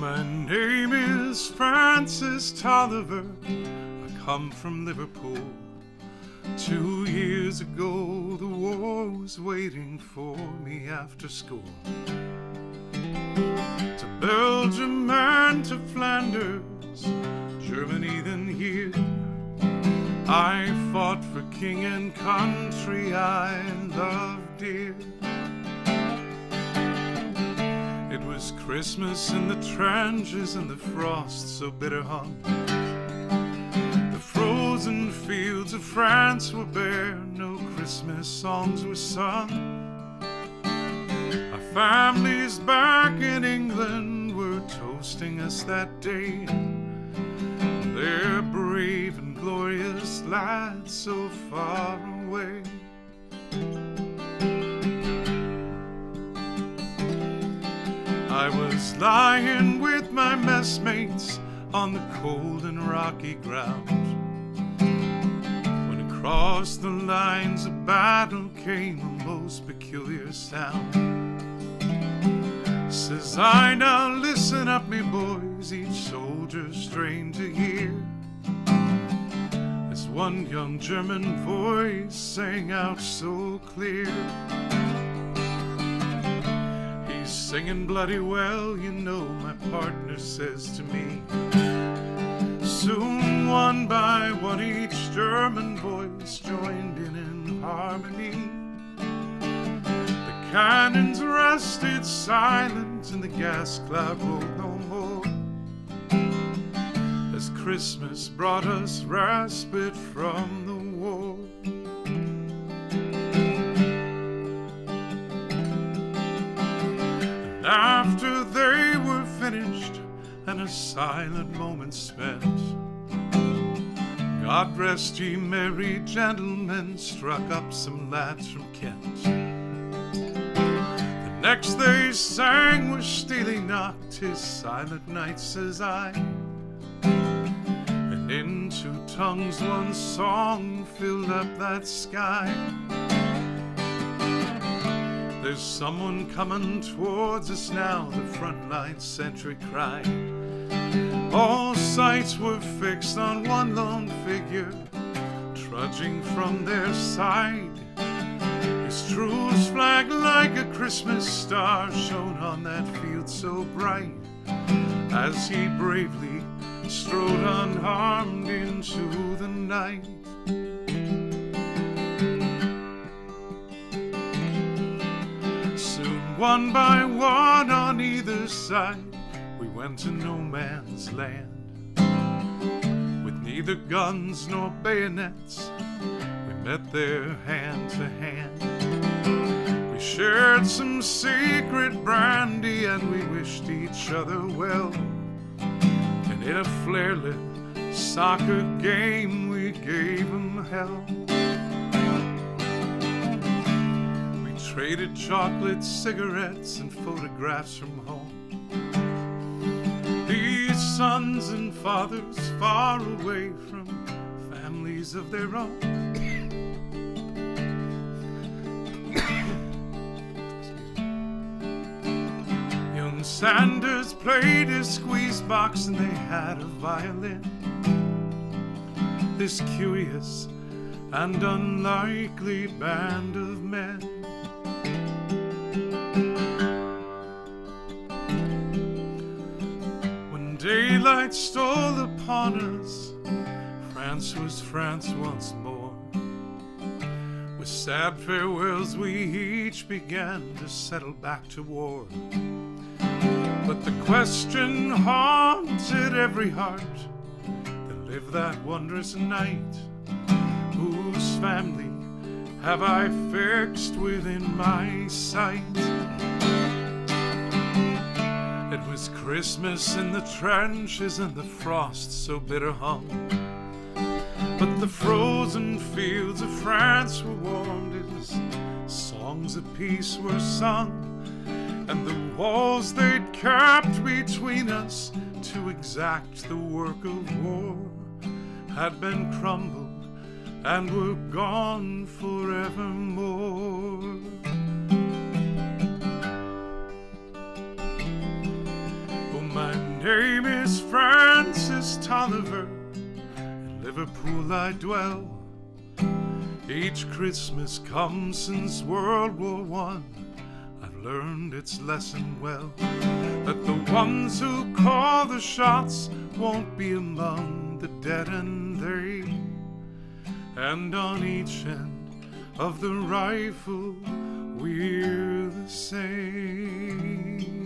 My name is Francis Tolliver. I come from Liverpool. 2 years ago, the war was waiting for me after school. To Belgium and to Flanders, Germany then here, I fought for king and country I loved dear. It was Christmas in the trenches and the frost so bitter hung. The frozen fields of France were bare, no Christmas songs were sung. Our families back in England were toasting us that day. They're brave and glorious lads so far away. I was lying with my messmates on the cold and rocky ground when across the lines of battle came a most peculiar sound. Says I, now listen up me boys, each soldier strained to hear, as one young German voice sang out so clear. Singing bloody well, you know, my partner says to me. Soon one by one each German voice joined in harmony. The cannons rested silent and the gas cloud rolled no more, as Christmas brought us respite from the war. After they were finished, and a silent moment spent. God rest ye merry gentlemen, struck up some lads from Kent. The next they sang was steely knocked, his silent night, says I. And in two tongues one song filled up that sky. There's someone coming towards us now, the frontline sentry cried. All sights were fixed on one lone figure, trudging from their side. His truce flag like a Christmas star shone on that field so bright, as he bravely strode unharmed into the night. One by one on either side, we went to no man's land. With neither guns nor bayonets, we met there hand to hand. We shared some secret brandy and we wished each other well. And in a flare-lit soccer game, we gave 'em hell. Traded chocolates, cigarettes, and photographs from home. These sons and fathers far away from families of their own. Young Sanders played his squeeze box and they had a violin. This curious and unlikely band of men. Daylight stole upon us, France was France once more. With sad farewells we each began to settle back to war. But the question haunted every heart that lived that wondrous night: whose family have I fixed within my sight? It was Christmas in the trenches and the frost so bitter hung. But the frozen fields of France were warmed as songs of peace were sung. And the walls they'd kept between us to exact the work of war had been crumbled and were gone forevermore. My name is Francis Tolliver, in Liverpool I dwell. Each Christmas come since World War I, I've learned its lesson well, that the ones who call the shots won't be among the dead and they, and on each end of the rifle we're the same.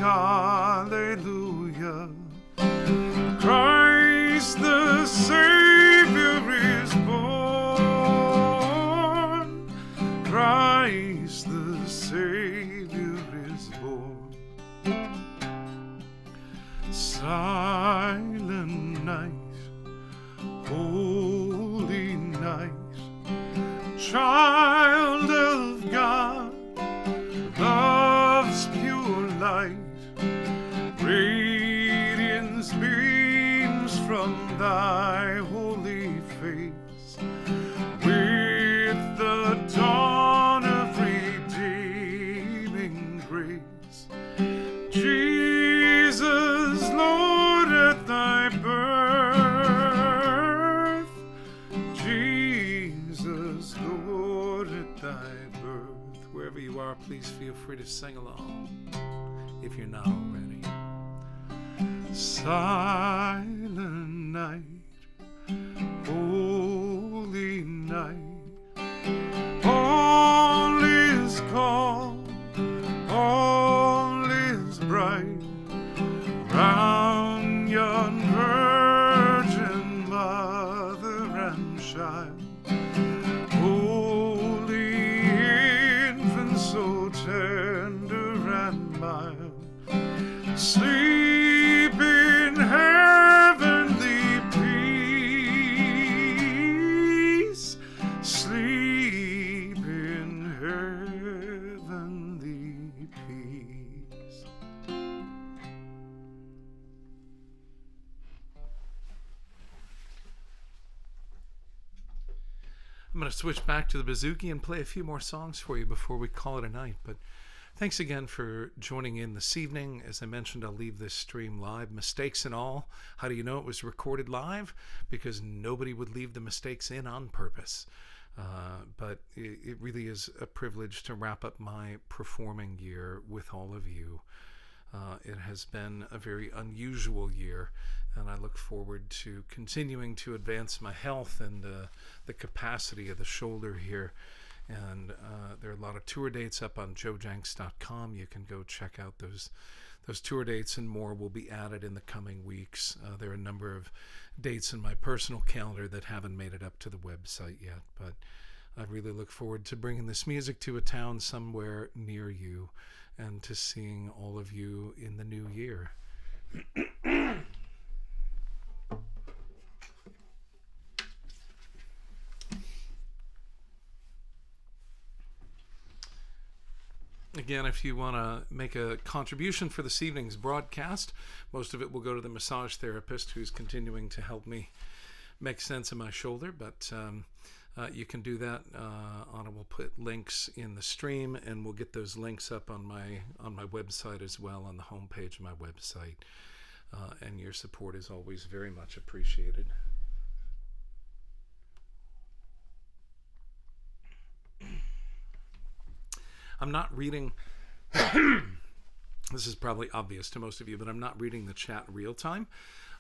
hallelujah. Christ the Savior is born. Christ the Savior is born. Silent night, holy night, child of God, love's pure light, radiance beams from thy holy face, with the dawn of redeeming grace. Jesus, Lord, at thy birth, Jesus, Lord, at thy birth. Wherever you are, please feel free to sing along if you're not already. Silent night, holy night, all is calm, all is bright, round yon virgin mother and child, holy infant, so tender and mild, sleep in heavenly peace, sleep in heavenly peace. I'm going to switch back to the bouzouki and play a few more songs for you before we call it a night. But thanks again for joining in this evening. As I mentioned, I'll leave this stream live, mistakes and all. How do you know it was recorded live? Because nobody would leave the mistakes in on purpose. But it really is a privilege to wrap up my performing year with all of you. It has been a very unusual year, and I look forward to continuing to advance my health and the capacity of the shoulder here. And there are a lot of tour dates up on joejencks.com. You can go check out those tour dates, and more will be added in the coming weeks. There are a number of dates in my personal calendar that haven't made it up to the website yet, but I really look forward to bringing this music to a town somewhere near you and to seeing all of you in the new year. Again, if you want to make a contribution for this evening's broadcast, most of it will go to the massage therapist who's continuing to help me make sense of my shoulder, but you can do that. We'll put links in the stream, and we'll get those links up on my website as well, on the homepage of my website. And your support is always very much appreciated. I'm not reading, this is probably obvious to most of you, but I'm not reading the chat real time.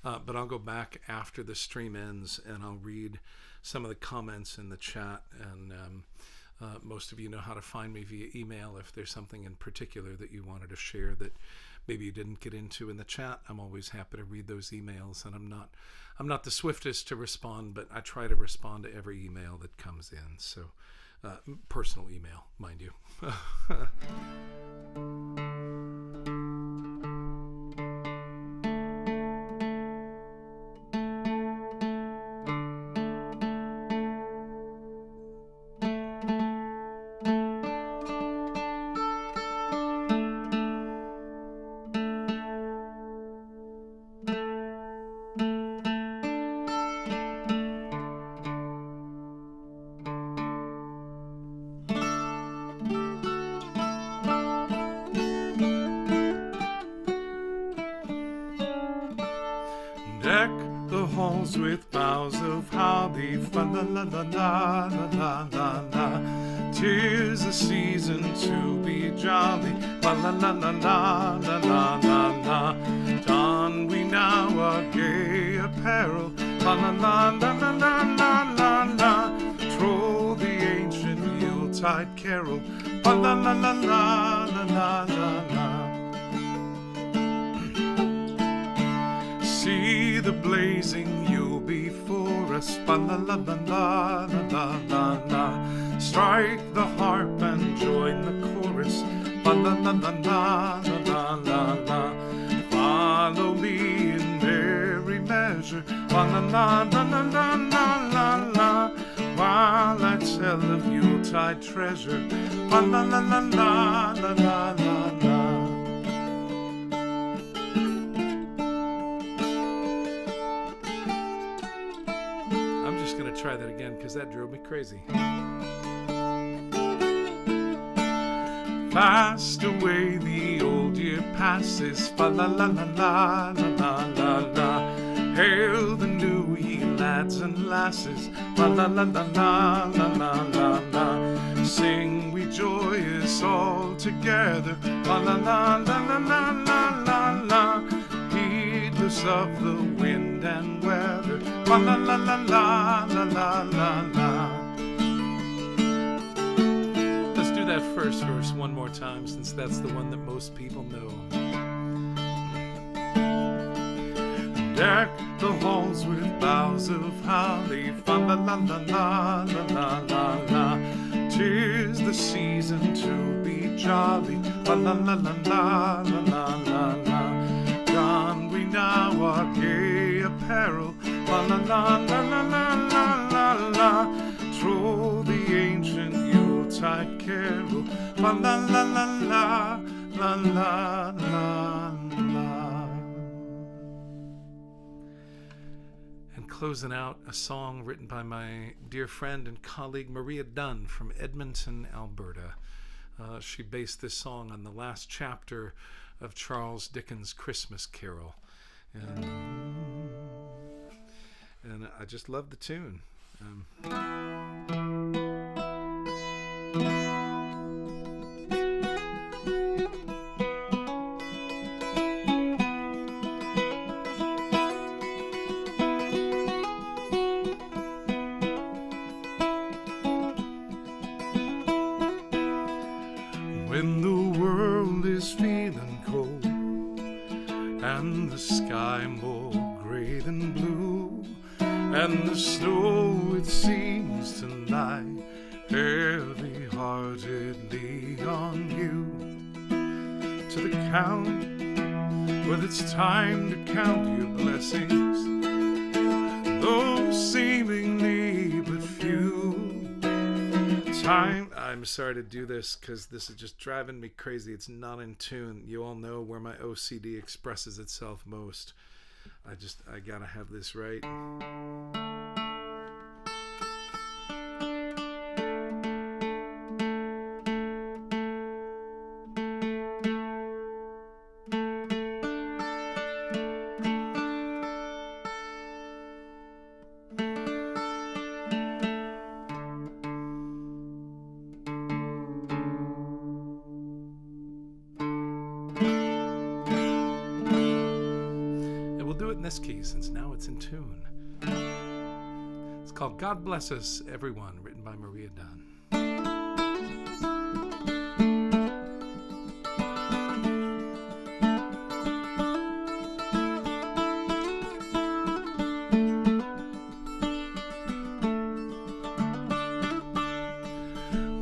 But I'll go back after the stream ends and I'll read some of the comments in the chat. And most of you know how to find me via email. If there's something in particular that you wanted to share that maybe you didn't get into in the chat, I'm always happy to read those emails. And I'm not the swiftest to respond, but I try to respond to every email that comes in. So personal email, mind you. Deck the halls with boughs of holly, fa la la la la la la la. 'Tis a season to be jolly, fa la la la la la la la la. Don we now our gay apparel, fa la la la la la la la la. Troll the ancient Yuletide carol, fa la la la la la la la la. the blazing you'll be for us. Ba la la la la la la la. Strike the harp and join the chorus. Ba la la la la la la la. Follow me in merry measure. Ba la la la la la la la la. While I tell of Yuletide treasure. Ba la la la la la la la la. Try that again because that drove me crazy. Fast away the old year passes. Fa la la la la la la la. Hail the new ye lads and lasses. Fa la la la la la la la la. Sing we joyous all together. Fa la la la la la la la la. Heedless of the wind and weather. Fa la la la la la la la la. Let's do that first verse one more time, since that's the one that most people know. Deck the halls with boughs of holly. Fa la la la la la la la la. 'Tis the season to be jolly. Fa la la la la la la la la. Don we now our gay apparel. La la la la la la la la la. Troll the ancient Yuletide carol. La la la la la la la la la. And closing out, a song written by my dear friend and colleague Maria Dunn from Edmonton, Alberta. She based this song on the last chapter of Charles Dickens' Christmas Carol. And I just love the tune. When the world is feeling cold and the sky more gray than blue, and the snow it seems to lie heavy-heartedly on you, to the count when it's time to count your blessings, though seemingly but few. I'm sorry to do this because this is just driving me crazy. It's not in tune. You all know where my OCD expresses itself most. I gotta have this right. In this key, since now it's in tune. It's called God Bless Us Everyone, written by Maria Dunn.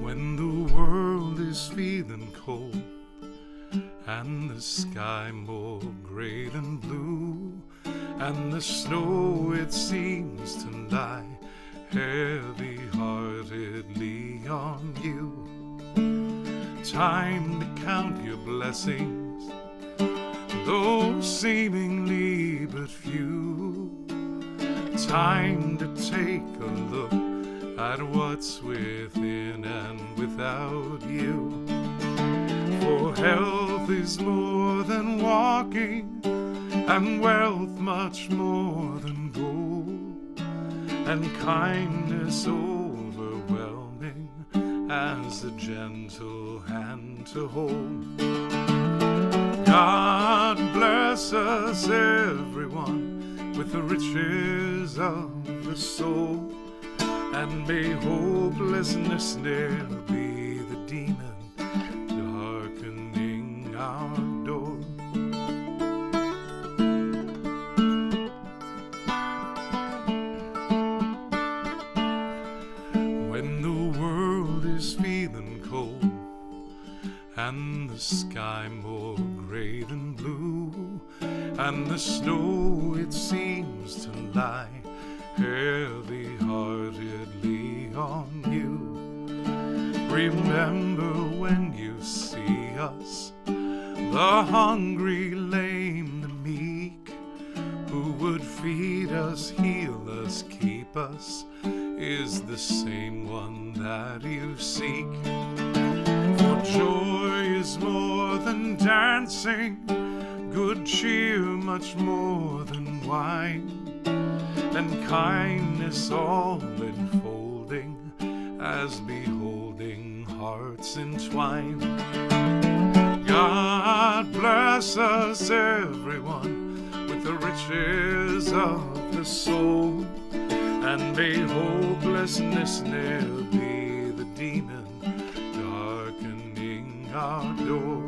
When the world is feeling cold and the sky more gray than blue, and the snow it seems to lie heavy-heartedly on you, time to count your blessings, though seemingly but few, time to take a look at what's within and without you, for health is more than walking, and wealth much more than gold, and kindness overwhelming as a gentle hand to hold. God bless us everyone with the riches of the soul, and may hopelessness ne'er be the demon darkening our door. and blue, and the snow it seems to lie heavy-heartedly on you. Remember when you see us, the hungry, lame, the meek, who would feed us, heal us, keep us, is the same one that you seek. For joy is more than dancing, good cheer much more than wine, and kindness all enfolding as beholding hearts entwined. God bless us everyone with the riches of the soul, and may hopelessness ne'er be the demon darkening our door.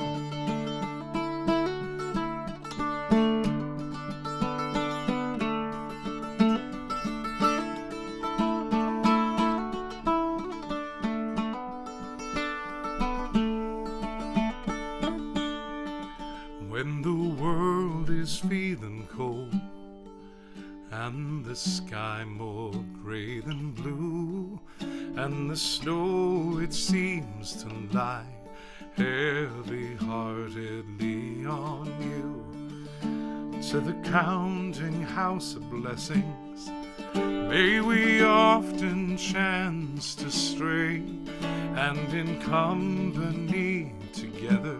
When the world is feeling cold and the sky more gray than blue, and the snow it seems to lie heavy-heartedly on you, to the counting house of blessings may we often chance to stray, and in company together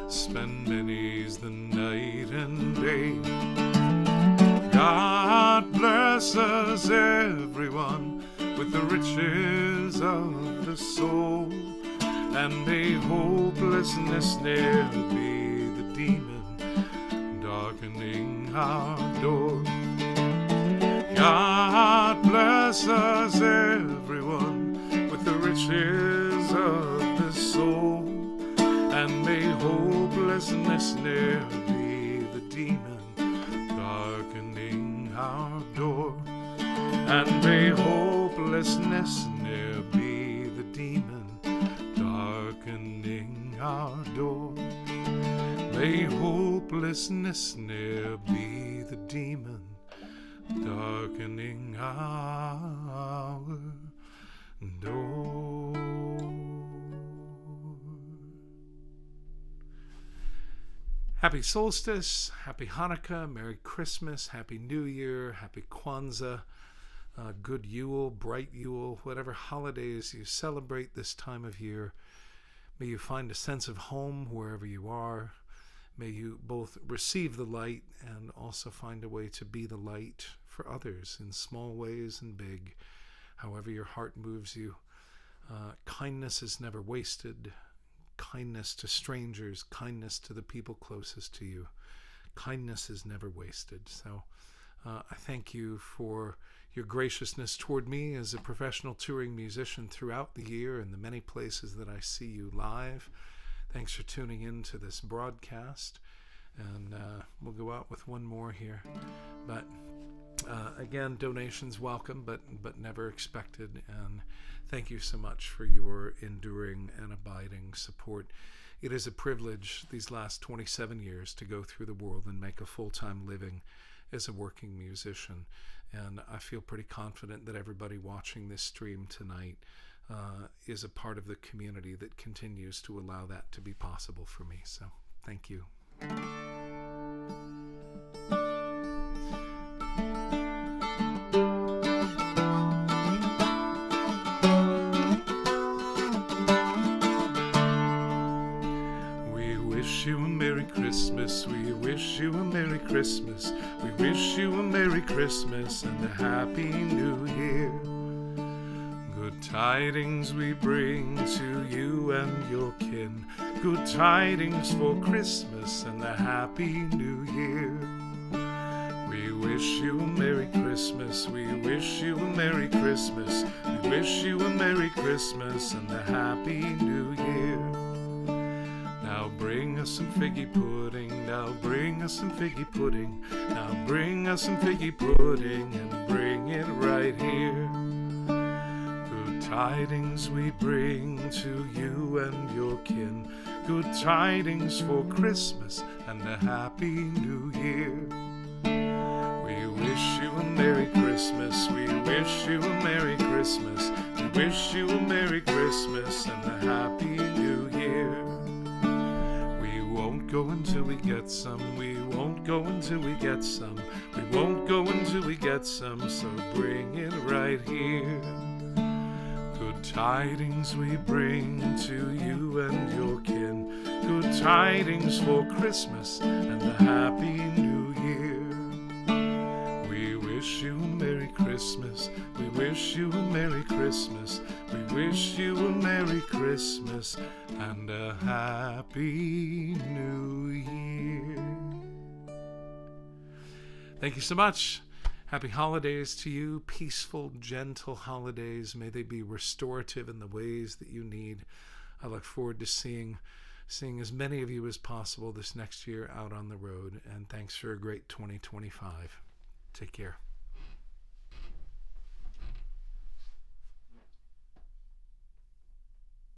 spend many's the night and day. God bless us everyone with the riches of the soul, and may hopelessness ne'er be the demon darkening our door. God bless us everyone with the riches of the soul, and may hopelessness ne'er be the demon darkening our door. And may hopelessness ne'er be the demon darkening our door. May hopelessness ne'er be the demon darkening our door. Happy solstice, happy Hanukkah, Merry Christmas, Happy New Year, Happy Kwanzaa, good Yule, bright Yule, whatever holidays you celebrate this time of year. May you find a sense of home wherever you are. May you both receive the light and also find a way to be the light for others in small ways and big, however your heart moves you. Kindness is never wasted. Kindness to strangers, kindness to the people closest to you. Kindness is never wasted. So I thank you for your graciousness toward me as a professional touring musician throughout the year and the many places that I see you live. Thanks for tuning in to this broadcast. And we'll go out with one more here. But again, donations welcome, but never expected. And thank you so much for your enduring and abiding support. It is a privilege these last 27 years to go through the world and make a full-time living as a working musician. And I feel pretty confident that everybody watching this stream tonight is a part of the community that continues to allow that to be possible for me. So thank you. Christmas, we wish you a Merry Christmas. We wish you a Merry Christmas and a Happy New Year. Good tidings we bring to you and your kin. Good tidings for Christmas and a Happy New Year. We wish you a Merry Christmas. We wish you a Merry Christmas. We wish you a Merry Christmas and a Happy New Year. Now bring us some figgy pudding, now bring us some figgy pudding, now bring us some figgy pudding and bring it right here. Good tidings we bring to you and your kin. Good tidings for Christmas and a happy new year. We wish you a Merry Christmas. We wish you a Merry Christmas. We wish you a Merry Christmas and a happy new year. We won't go until we get some. We won't go until we get some. We won't go until we get some. So bring it right here. Good tidings we bring to you and your kin. Good tidings for Christmas and a happy new year. We wish you a Merry Christmas. We wish you a Merry Christmas. We wish you a Merry Christmas and a happy new year. Thank you so much. Happy holidays to you. Peaceful, gentle holidays. May they be restorative in the ways that you need. I look forward to seeing as many of you as possible this next year out on the road. And thanks for a great 2025. Take care.